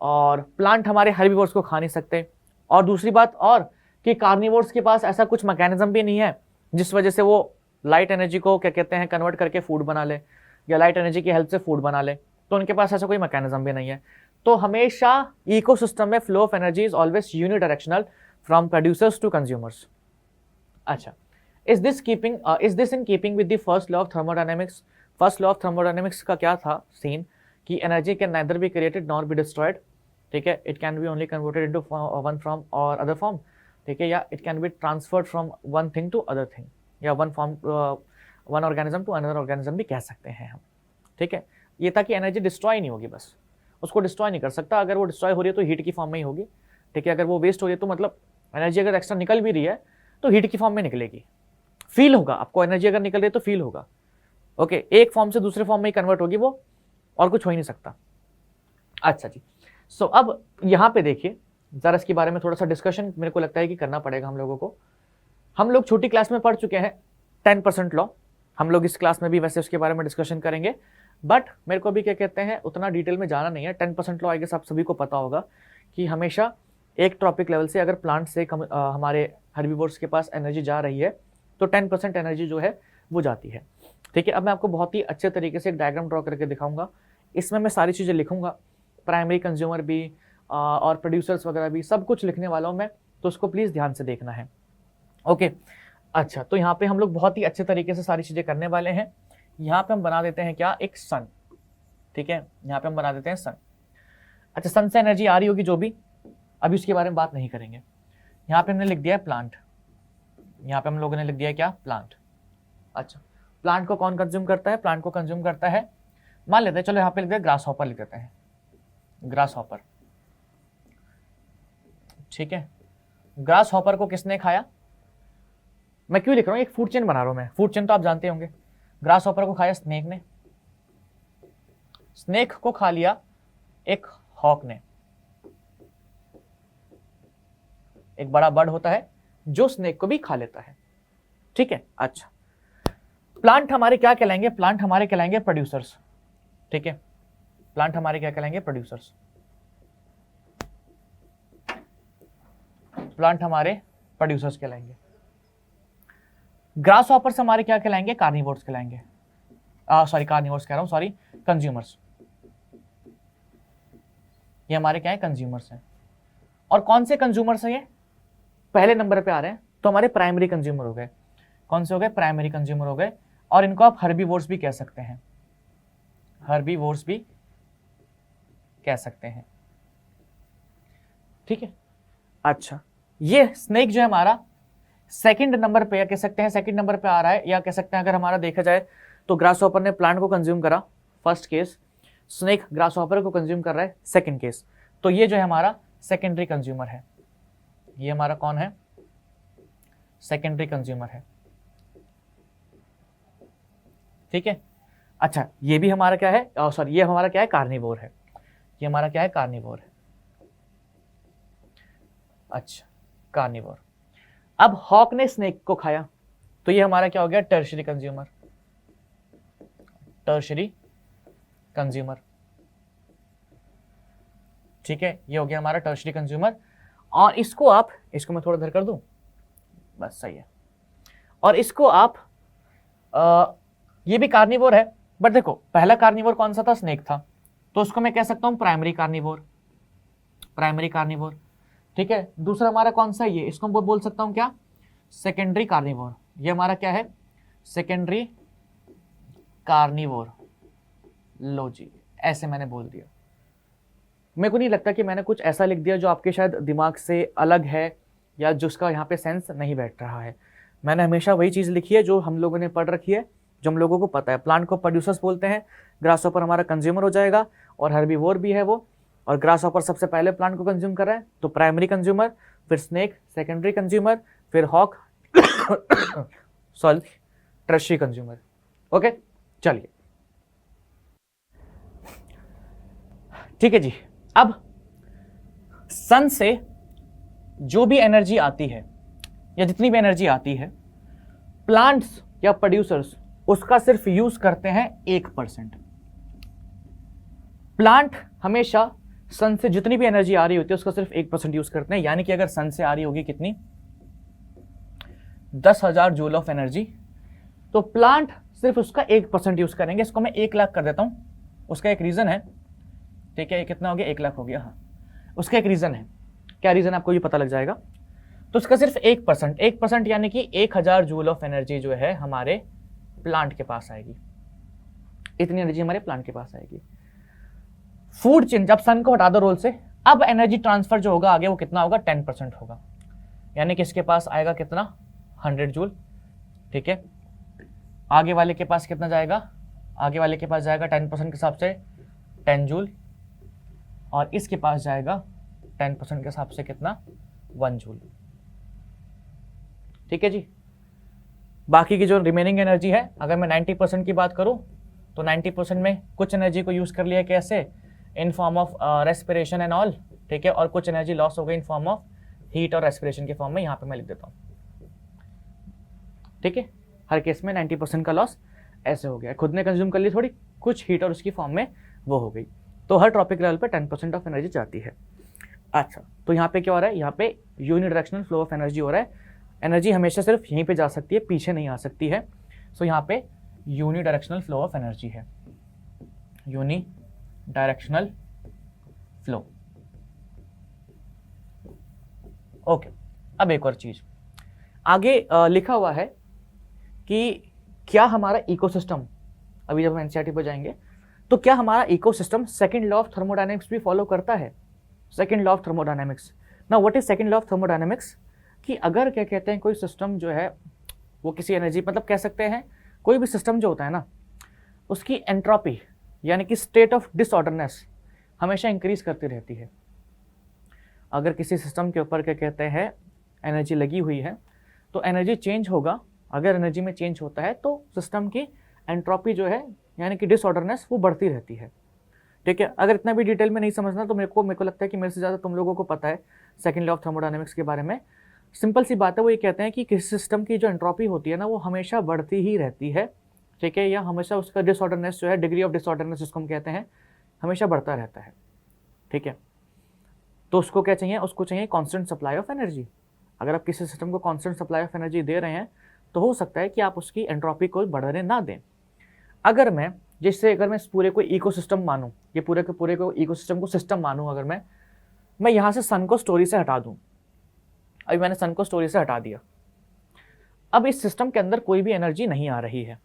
और प्लांट हमारे हर्बीवोर्स को खा नहीं सकते। और दूसरी बात और कि कार्निवोर्स के पास ऐसा कुछ मैकेनिज्म भी नहीं है जिस वजह से वो लाइट एनर्जी को क्या कहते हैं कन्वर्ट करके फूड बना ले, या लाइट एनर्जी की हेल्प से फूड बना ले, तो उनके पास ऐसा कोई मैकेनिज्म भी नहीं है। तो हमेशा इकोसिस्टम में flow of energy is always unidirectional from producers to consumers. अच्छा, is this in keeping with the first law of thermodynamics. First law of thermodynamics का क्या था सीन, कि energy can neither be created nor be destroyed, ठीक है। It can be only converted into one form और other form, ठीक है, या it can be transferred from one thing to other thing, या one organism to another organism भी कह सकते हैं हम, ठीक है। ये था कि एनर्जी डिस्ट्रॉय नहीं होगी, बस उसको डिस्ट्रॉय नहीं कर सकता। अगर वो डिस्ट्रॉय हो रही है तो हीट की फॉर्म में ही होगी, ठीक है। अगर वो वेस्ट हो रही है तो मतलब एनर्जी अगर एक्स्ट्रा निकल भी रही है तो हीट की फॉर्म में निकलेगी, फील होगा आपको, एनर्जी अगर निकल रही है तो फील होगा, ओके। एक फॉर्म से दूसरे फॉर्म में ही कन्वर्ट होगी वो, और कुछ हो ही नहीं सकता। अच्छा जी, सो अब यहाँ पे देखिए जरा इसके बारे में थोड़ा सा डिस्कशन मेरे को लगता है कि करना पड़ेगा हम लोगों को। हम लोग छोटी क्लास में पढ़ चुके हैं 10% लॉ, हम लोग इस क्लास में भी वैसे उसके बारे में डिस्कशन करेंगे, बट मेरे को भी क्या कहते हैं उतना डिटेल में जाना नहीं है। 10% लॉ आई गेस आप सभी को पता होगा कि हमेशा एक ट्रॉपिक लेवल से अगर प्लांट से हमारे हर्बीवोर्स के पास एनर्जी जा रही है तो 10% एनर्जी जो है वो जाती है, ठीक है। अब मैं आपको बहुत ही अच्छे तरीके से एक डायग्राम ड्रॉ करके दिखाऊंगा, इसमें मैं सारी चीज़ें लिखूंगा, प्राइमरी कंज्यूमर भी और प्रोड्यूसर्स वगैरह भी, सब कुछ लिखने वाला हूँ मैं, तो उसको प्लीज़ ध्यान से देखना है, ओके। अच्छा, तो यहाँ पे हम लोग बहुत ही अच्छे तरीके से सारी चीजें करने वाले हैं। यहाँ पे हम बना देते हैं क्या, एक सन, ठीक है, यहाँ पे हम बना देते हैं सन। अच्छा, सन से एनर्जी आ रही होगी जो भी, अभी उसके बारे में बात नहीं करेंगे। यहाँ पे हमने लिख दिया है प्लांट, यहाँ पे हम लोगों ने लिख दिया है क्या, प्लांट। अच्छा, प्लांट को कौन कंज्यूम करता है, प्लांट को कंज्यूम करता है, मान लेते हैं, चलो यहाँ पे लिख दिया ग्रास हॉपर लिख देते हैं, ग्रास हॉपर, ठीक है। ग्रास हॉपर को किसने खाया, मैं क्यों लिख रहा हूँ, एक फूड चेन बना रहा हूं मैं, फूड चेन तो आप जानते होंगे। ग्रास हॉपर को खाया स्नेक ने, स्नेक को खा लिया एक हॉक ने, एक बड़ा बर्ड होता है जो स्नेक को भी खा लेता है, ठीक है। अच्छा, प्लांट हमारे क्या कहलाएंगे, प्लांट हमारे कहलाएंगे प्रोड्यूसर्स, ठीक है, प्लांट हमारे क्या कहलाएंगे, प्रोड्यूसर्स। प्लांट हमारे प्रोड्यूसर्स कहलाएंगे। ग्रास हॉपर्स हमारे क्या कहलाएंगे, कार्निवोर्स कहलाएंगे, सॉरी कार्निवोर्स कह रहा हूं, सॉरी, कंज्यूमर्स। ये हमारे क्या है, कंज्यूमर्स हैं। और कौन से कंज्यूमर्स हैं ये, पहले नंबर पे आ रहे हैं, तो हमारे प्राइमरी कंज्यूमर हो गए। कौन से हो गए, प्राइमरी कंज्यूमर हो गए। और इनको आप हर्बीवोर्स भी कह सकते हैं, हर्बीवोर्स भी कह सकते हैं, ठीक है। अच्छा, ये स्नेक जो है हमारा सेकंड नंबर पे, या कह सकते हैं सेकंड नंबर पे आ रहा है, या कह सकते हैं अगर हमारा देखा जाए तो ग्रास हॉपर ने प्लांट को कंज्यूम करा, first case, snake grass hopper को कंज्यूम कर रहा है, सेकंड केस। तो ये जो है हमारा सेकेंडरी कंज्यूमर है, ये हमारा कौन है, सेकेंडरी कंज्यूमर है, ठीक है। अच्छा, ये भी हमारा क्या है, सॉरी, ये हमारा क्या है, कार्निवोर है, ये हमारा क्या है, कार्निवोर है। अच्छा, कार्निवोर। अब हॉक ने स्नेक को खाया, तो ये हमारा क्या हो गया, टर्शरी कंज्यूमर, टर्शरी कंज्यूमर, ठीक है, ये हो गया हमारा टर्शरी कंज्यूमर। और इसको आप, इसको मैं थोड़ा इधर कर दूं, बस सही है। और इसको आप ये भी कार्निवोर है, बट देखो पहला कार्निवोर कौन सा था, स्नेक था, तो उसको मैं कह सकता हूं प्राइमरी कार्निवोर, प्राइमरी कार्निवोर, ठीक है। दूसरा हमारा कौन सा है, ये, इसको मैं बोल सकता हूं क्या, सेकेंडरी कार्निवोर। ये हमारा क्या है, सेकेंडरी कार्निवोर। लो जी, ऐसे मैंने बोल दिया। मेरे को नहीं लगता कि मैंने कुछ ऐसा लिख दिया जो आपके शायद दिमाग से अलग है, या जिसका यहाँ पे सेंस नहीं बैठ रहा है। मैंने हमेशा वही चीज़ लिखी है जो हम लोगों ने पढ़ रखी है, जो हम लोगों को पता है। प्लांट को प्रोड्यूसर्स बोलते हैं, ग्रास हॉपर हमारा कंज्यूमर हो जाएगा, और हर्बीवोर भी है वो। और ग्रास हॉपर सबसे पहले प्लांट को कंज्यूम कर रहा है, तो प्राइमरी कंज्यूमर, फिर स्नेक सेकेंडरी कंज्यूमर, फिर hawk sorry tertiary consumer. Okay, चलिए, ठीक है जी। अब सन से जो भी एनर्जी आती है, या जितनी भी एनर्जी आती है, प्लांट्स या प्रोड्यूसर्स उसका सिर्फ यूज करते हैं 1%। प्लांट हमेशा सन से जितनी भी एनर्जी आ रही होती है उसका सिर्फ 1% यूज करते हैं। यानी कि अगर सन से आ रही होगी कितनी, 10,000 जूल ऑफ एनर्जी, तो प्लांट सिर्फ उसका 1% यूज करेंगे। इसको मैं 1 लाख कर देता हूं, उसका एक रीजन है, ठीक है। कितना हो गया, 1 लाख हो गया, हाँ, उसका एक रीजन है। क्या रीजन, आपको भी पता लग जाएगा। तो उसका सिर्फ 1% यानी कि 1000 जूल ऑफ एनर्जी जो है हमारे प्लांट के पास आएगी। इतनी एनर्जी हमारे प्लांट के पास आएगी। फूड चेन, जब सन को हटा दो रोल से, अब एनर्जी ट्रांसफर जो होगा आगे वो कितना होगा, 10% होगा। यानी कि इसके पास आएगा कितना, 100 जूल, ठीक है। आगे वाले के पास कितना जाएगा, आगे वाले के पास जाएगा 10% के हिसाब से 10 जूल, और इसके पास जाएगा 10% के हिसाब से कितना, 1 जूल, ठीक है जी। बाकी की जो रिमेनिंग एनर्जी है, अगर मैं 90% की बात करूं, तो 90% में कुछ एनर्जी को यूज कर लिया कैसे, in form of respiration and all, ठीक है। और कुछ एनर्जी लॉस हो गई इन फॉर्म ऑफ हीट और रेस्पिरेशन के फॉर्म में, यहां पे मैं लिख देता हूं, ठीक है। हर केस में 90% का लॉस ऐसे हो गया, खुद ने कंज्यूम कर ली थोड़ी, कुछ हीट और उसकी फॉर्म में वो हो गई। तो हर ट्रॉपिक लेवल पे 10% ऑफ एनर्जी जाती है। अच्छा, तो यहाँ पे क्या हो रहा है, यहाँ पे यूनिडायरेक्शनल फ्लो ऑफ एनर्जी हो रहा है। एनर्जी हमेशा सिर्फ यहीं पे जा सकती है, पीछे नहीं आ सकती है। सो यहाँ पे यूनिडायरेक्शनल फ्लो ऑफ एनर्जी है, यूनिडायरेक्शनल फ्लो। ओके, अब एक और चीज, आगे लिखा हुआ है कि क्या हमारा इकोसिस्टम, अभी जब हम एनसीईआरटी पर जाएंगे, तो क्या हमारा ecosystem second law of thermodynamics भी फॉलो करता है? Second law of thermodynamics, now what is second law of thermodynamics? कि अगर क्या कहते हैं कोई सिस्टम जो है वो किसी एनर्जी, मतलब कह सकते हैं कोई भी सिस्टम जो होता है ना, उसकी एंट्रोपी यानी कि स्टेट ऑफ डिसऑर्डरनेस हमेशा इंक्रीज करती रहती है। अगर किसी सिस्टम के ऊपर क्या कहते हैं एनर्जी लगी हुई है तो एनर्जी चेंज होगा। अगर एनर्जी में चेंज होता है तो सिस्टम की एंट्रोपी जो है यानी कि डिसऑर्डरनेस वो बढ़ती रहती है। ठीक है, अगर इतना भी डिटेल में नहीं समझना तो मेरे को लगता है कि मेरे से ज़्यादा तुम लोगों को पता है सेकंड लॉ ऑफ थर्मोडायनेमिक्स के बारे में। सिंपल सी बात है, वो ये कहते हैं कि किसी सिस्टम की जो एंट्रोपी होती है ना वो हमेशा बढ़ती ही रहती है। ठीक है, या हमेशा उसका डिसऑर्डरनेस जो है, डिग्री ऑफ डिसऑर्डरनेस जिसको हम कहते हैं, हमेशा बढ़ता रहता है। ठीक है, तो उसको क्या चाहिए? उसको चाहिए कांस्टेंट सप्लाई ऑफ एनर्जी। अगर आप किसी सिस्टम को कांस्टेंट सप्लाई ऑफ एनर्जी दे रहे हैं तो हो सकता है कि आप उसकी एंट्रोपी को बढ़ने ना दें। अगर मैं इस पूरे को इकोसिस्टम मानूं, ये पूरे के पूरे को इकोसिस्टम को सिस्टम मानूं, अगर मैं यहाँ से सन को स्टोरी से हटा दूं, अभी मैंने सन को स्टोरी से हटा दिया, अब इस सिस्टम के अंदर कोई भी एनर्जी नहीं आ रही है,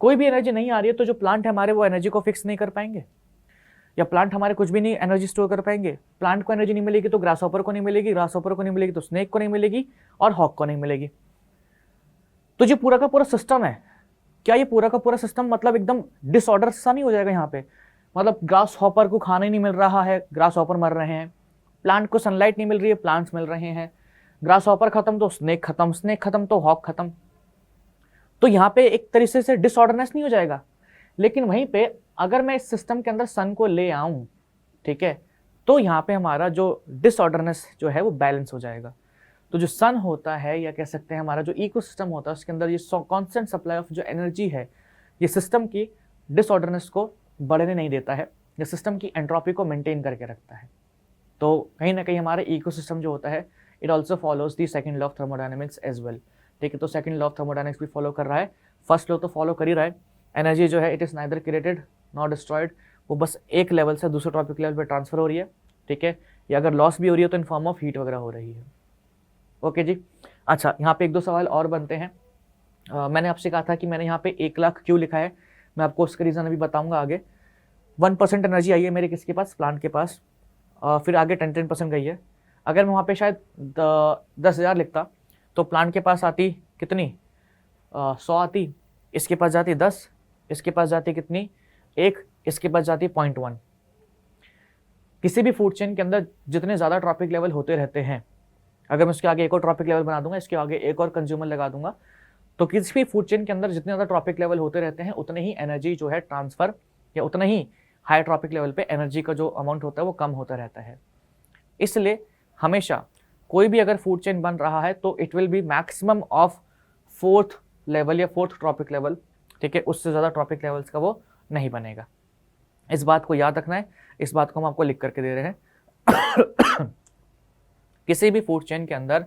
कोई भी एनर्जी नहीं आ रही है, तो जो प्लांट है हमारे वो एनर्जी को फिक्स नहीं कर पाएंगे, या प्लांट हमारे कुछ भी नहीं एनर्जी स्टोर कर पाएंगे। प्लांट को एनर्जी नहीं मिलेगी तो ग्रासहॉपर को नहीं मिलेगी, ग्रासहॉपर को नहीं मिलेगी तो स्नेक को नहीं मिलेगी, और हॉक को नहीं मिलेगी। तो जो पूरा का पूरा सिस्टम है, क्या ये पूरा का पूरा सिस्टम मतलब एकदम डिसऑर्डर सा नहीं हो जाएगा यहाँ पे? मतलब ग्रास हॉपर को खाना ही नहीं मिल रहा है, ग्रास हॉपर मर रहे हैं, प्लांट को सनलाइट नहीं मिल रही है, प्लांट्स मिल रहे हैं, ग्रास हॉपर खत्म तो स्नेक खत्म, स्नेक खत्म तो हॉक खत्म। तो यहाँ पे एक तरीके से डिसऑर्डरनेस नहीं हो जाएगा। लेकिन वहीं पे अगर मैं इस सिस्टम के अंदर सन को ले आऊं, ठीक है, तो यहाँ पे हमारा जो डिसऑर्डरनेस जो है वो बैलेंस हो जाएगा। तो जो सन होता है, या कह सकते हैं हमारा जो इकोसिस्टम होता है, उसके अंदर ये कांस्टेंट सप्लाई ऑफ जो एनर्जी है, ये सिस्टम की डिसऑर्डरनेस को बढ़ने नहीं देता है, ये सिस्टम की एंट्रोपी को मेंटेन करके रखता है। तो कहीं ना कहीं हमारा इकोसिस्टम जो होता है, it also follows the second law of thermodynamics as well. ठीक है, तो सेकंड लॉ ऑफ थर्मोडायनेमिक्स भी फॉलो कर रहा है, फर्स्ट लॉ तो फॉलो कर ही रहा है। एनर्जी जो है it is neither created not destroyed, वो बस एक लेवल से दूसरे टॉपिक लेवल पर ट्रांसफर हो रही है। ठीक है, या अगर लॉस भी हो रही है तो इन फॉर्म ऑफ हीट वगैरह हो रही है। ओके जी, अच्छा, यहाँ पे एक दो सवाल और बनते हैं। मैंने आपसे कहा था कि मैंने यहाँ पे 1 लाख क्यों लिखा है, मैं आपको उसका रीज़न अभी बताऊंगा आगे। 1% एनर्जी आई है मेरे किसके पास? प्लांट के पास। फिर आगे 10% गई है। अगर मैं वहाँ पे शायद 10,000 लिखता तो प्लांट के पास आती कितनी? 100 आती, इसके पास जाती 10, इसके पास जाती कितनी? 1, इसके पास जाती 0.1। किसी भी फूड चेन के अंदर जितने ज़्यादा ट्रॉपिक लेवल होते रहते हैं, अगर मैं उसके आगे एक और ट्रॉपिक लेवल बना दूंगा, इसके आगे एक और कंज्यूमर लगा दूंगा, तो किसी भी फूड चेन के अंदर जितने ज़्यादा ट्रॉपिक लेवल होते रहते हैं उतने ही एनर्जी जो है ट्रांसफ़र, या उतना ही हाई ट्रॉपिक लेवल पे एनर्जी का जो अमाउंट होता है वो कम होता रहता है। इसलिए हमेशा कोई भी अगर फूड चेन बन रहा है तो it will be maximum of 4th level या 4th ट्रॉपिक लेवल। ठीक है, उससे ज़्यादा ट्रॉपिक लेवल्स का वो नहीं बनेगा। इस बात को याद रखना है, इस बात को हम आपको लिख करके दे रहे हैं। किसी भी फूड चेन के अंदर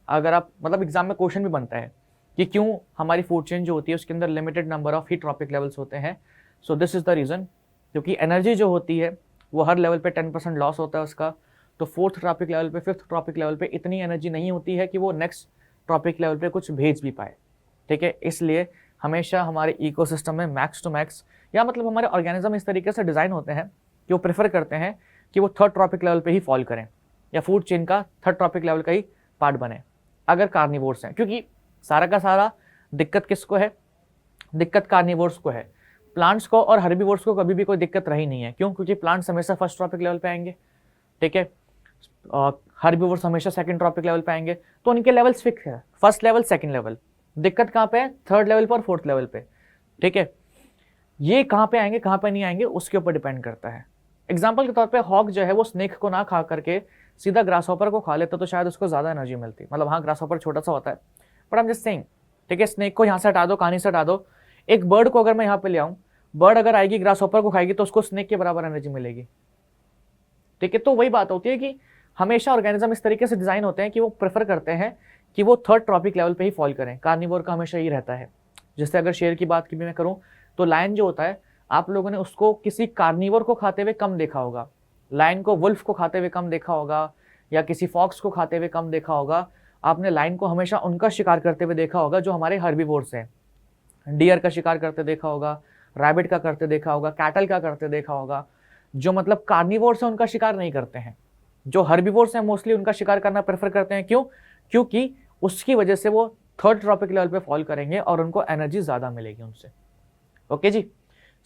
अगर आप, मतलब एग्जाम में क्वेश्चन भी बनता है कि क्यों हमारी फूड चेन जो होती है उसके अंदर limited number of he trophic levels होते हैं। So this is the reason, क्योंकि एनर्जी जो होती है वो हर लेवल पे 10% लॉस होता है उसका। तो 4th ट्रॉपिक लेवल पे, 5th ट्रॉपिक लेवल पे इतनी एनर्जी नहीं होती है कि वो नेक्स्ट ट्रॉपिक लेवल पे कुछ भेज भी पाए। ठीक है, इसलिए हमेशा हमारे इकोसिस्टम में मैक्स टू मैक्स, या मतलब हमारे ऑर्गेनिज्म इस तरीके से डिज़ाइन होते हैं कि वो प्रेफर करते हैं कि वो 3rd ट्रॉपिक लेवल पे ही फॉल करें, या फूड चेन का 3rd ट्रॉपिक लेवल का ही पार्ट बने अगर कार्निवोर्स हैं। क्योंकि सारा का सारा दिक्कत किसको है? दिक्कत कार्निवोर्स को है। प्लांट्स को और हर्बीवोर्स को कभी भी कोई दिक्कत रही नहीं है। क्यों? क्योंकि प्लांट्स हमेशा 1st ट्रॉपिक लेवल पे आएंगे, ठीक है, हर्बीवोर्स हमेशा 2nd ट्रॉपिक लेवल पे आएंगे, तो उनके लेवल्स फिक्स है, 1st लेवल 2nd लेवल। दिक्कत कहाँ पे है? 3rd लेवल पर और 4th लेवल पे। ठीक है, ये कहाँ पे आएंगे कहाँ पे नहीं आएंगे उसके ऊपर डिपेंड करता है। एग्जाम्पल के तौर पे हॉक जो है वो स्नेक को ना खा करके सीधा ग्रासहॉपर को खा लेता तो शायद उसको ज़्यादा एनर्जी मिलती। मतलब हाँ, ग्रासहॉपर छोटा सा होता है, but I am just saying, ठीक है, स्नेक को यहाँ से हटा दो, कहानी से हटा दो, एक बर्ड को अगर मैं यहाँ पे ले आऊँ, बर्ड अगर आएगी ग्रासहॉपर को खाएगी तो उसको स्नेक के बराबर एनर्जी मिलेगी। ठीक है, तो वही बात होती है कि हमेशा ऑर्गेनिज्म इस तरीके से डिजाइन होते हैं कि वो प्रेफर करते हैं कि वो 3rd ट्रॉपिक लेवल पे ही फॉल करें। कार्निवोर का हमेशा यही रहता है। जैसे अगर शेर की बात की भी मैं करूँ तो लायन जो होता है, आप लोगों ने उसको किसी कार्निवोर को खाते हुए कम देखा होगा, लायन को वुल्फ को खाते हुए कम देखा होगा, या किसी फॉक्स को खाते हुए कम देखा होगा, आपने लाइन को हमेशा उनका शिकार करते हुए देखा होगा जो हमारे हर्बीवोर्स हैं। डियर का शिकार करते देखा होगा, रैबिट का करते देखा होगा, कैटल का करते देखा होगा। जो मतलब कार्निवोर्स हैं उनका शिकार नहीं करते हैं, जो हर्बीवोर्स हैं मोस्टली उनका शिकार करना प्रेफर करते हैं। क्यों? क्योंकि उसकी वजह से वो थर्ड ट्रॉपिक लेवल पे फॉल करेंगे और उनको एनर्जी ज़्यादा मिलेगी उनसे। ओके जी,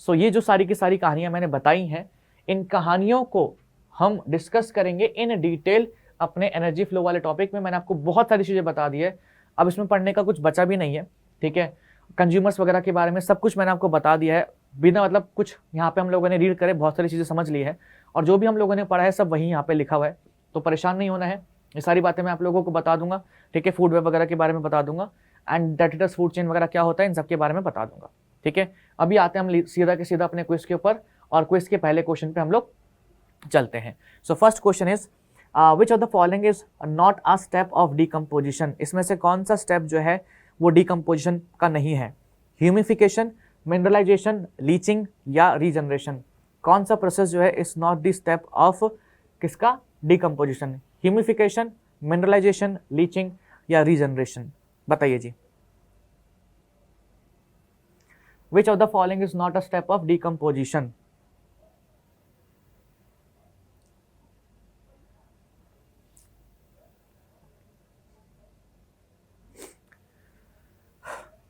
सो ये जो सारी की सारी कहानियां मैंने बताई हैं, इन कहानियों को हम डिस्कस करेंगे इन डिटेल अपने एनर्जी फ्लो वाले टॉपिक में। मैंने आपको बहुत सारी चीज़ें बता दी है, अब इसमें पढ़ने का कुछ बचा भी नहीं है। ठीक है, कंज्यूमर्स वगैरह के बारे में सब कुछ मैंने आपको बता दिया है, बिना मतलब कुछ यहाँ पे हम लोगों ने रीड करे बहुत सारी चीज़ें समझ ली है, और जो भी हम लोगों ने पढ़ा है सब वही यहाँ पे लिखा हुआ है, तो परेशान नहीं होना है। ये सारी बातें मैं आप लोगों को बता दूंगा। ठीक है, फूड वेब वगैरह के बारे में बता दूंगा, एंड डेटिटस फूड चेन वगैरह क्या होता है इन सब के बारे में बता दूंगा। ठीक है, अभी आते हैं हम सीधा के सीधा अपने क्विज के ऊपर, और क्विज के पहले क्वेश्चन पे हम लोग चलते हैं। So first question is which of the following is not a step of decomposition. इसमें से कौन सा स्टेप जो है वो डिकम्पोजिशन का नहीं है? ह्यूमिफिकेशन, मिनरलाइजेशन, लीचिंग या रीजनरेशन? कौन सा प्रोसेस जो है is not the step of किसका? डिकम्पोजिशन। ह्यूमिफिकेशन, मिनरलाइजेशन, लीचिंग या रीजनरेशन? बताइए जी। Which of the following is not a step of decomposition?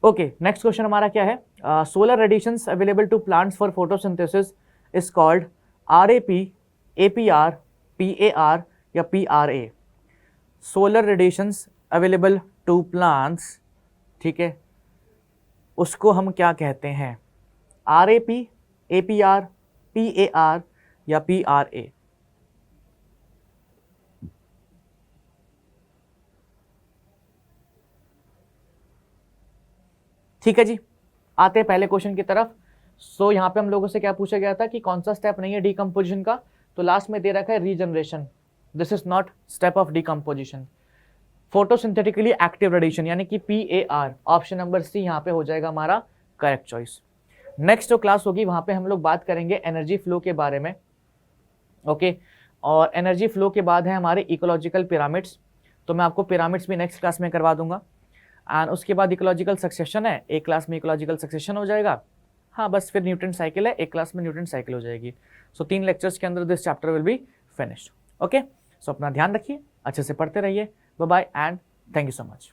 Okay, next question हमारा क्या है? Solar radiations available to plants for photosynthesis is called RAP, APR, PAR या PRA? Solar radiations available to plants, ठीक है, उसको हम क्या कहते हैं? RAP, APR, PAR या PRA? ठीक है जी, आते हैं पहले क्वेश्चन की तरफ। सो यहाँ पे हम लोगों से क्या पूछा गया था कि कौन सा स्टेप नहीं है डिकम्पोजिशन का, तो लास्ट में दे रखा है regeneration. This is not step of decomposition. Photosynthetically active radiation यानी कि PAR, ऑप्शन नंबर C यहाँ पे हो जाएगा हमारा करेक्ट चॉइस। नेक्स्ट जो क्लास होगी वहां पे हम लोग बात करेंगे एनर्जी फ्लो के बारे में। ओके, और एनर्जी फ्लो के बाद है हमारे इकोलॉजिकल पिरामिड्स, तो मैं आपको पिरामिड्स भी नेक्स्ट क्लास में करवा दूंगा। एंड उसके बाद इकोलॉजिकल सक्सेशन है, एक क्लास में इकोलॉजिकल सक्सेशन हो जाएगा। हाँ, बस फिर न्यूटन साइकिल है, एक क्लास में न्यूटन साइकिल हो जाएगी। सो 3 लेक्चर्स के अंदर this chapter will be finished. Okay, so अपना ध्यान रखिए, अच्छे से पढ़ते रहिए। Bye bye and thank you so much.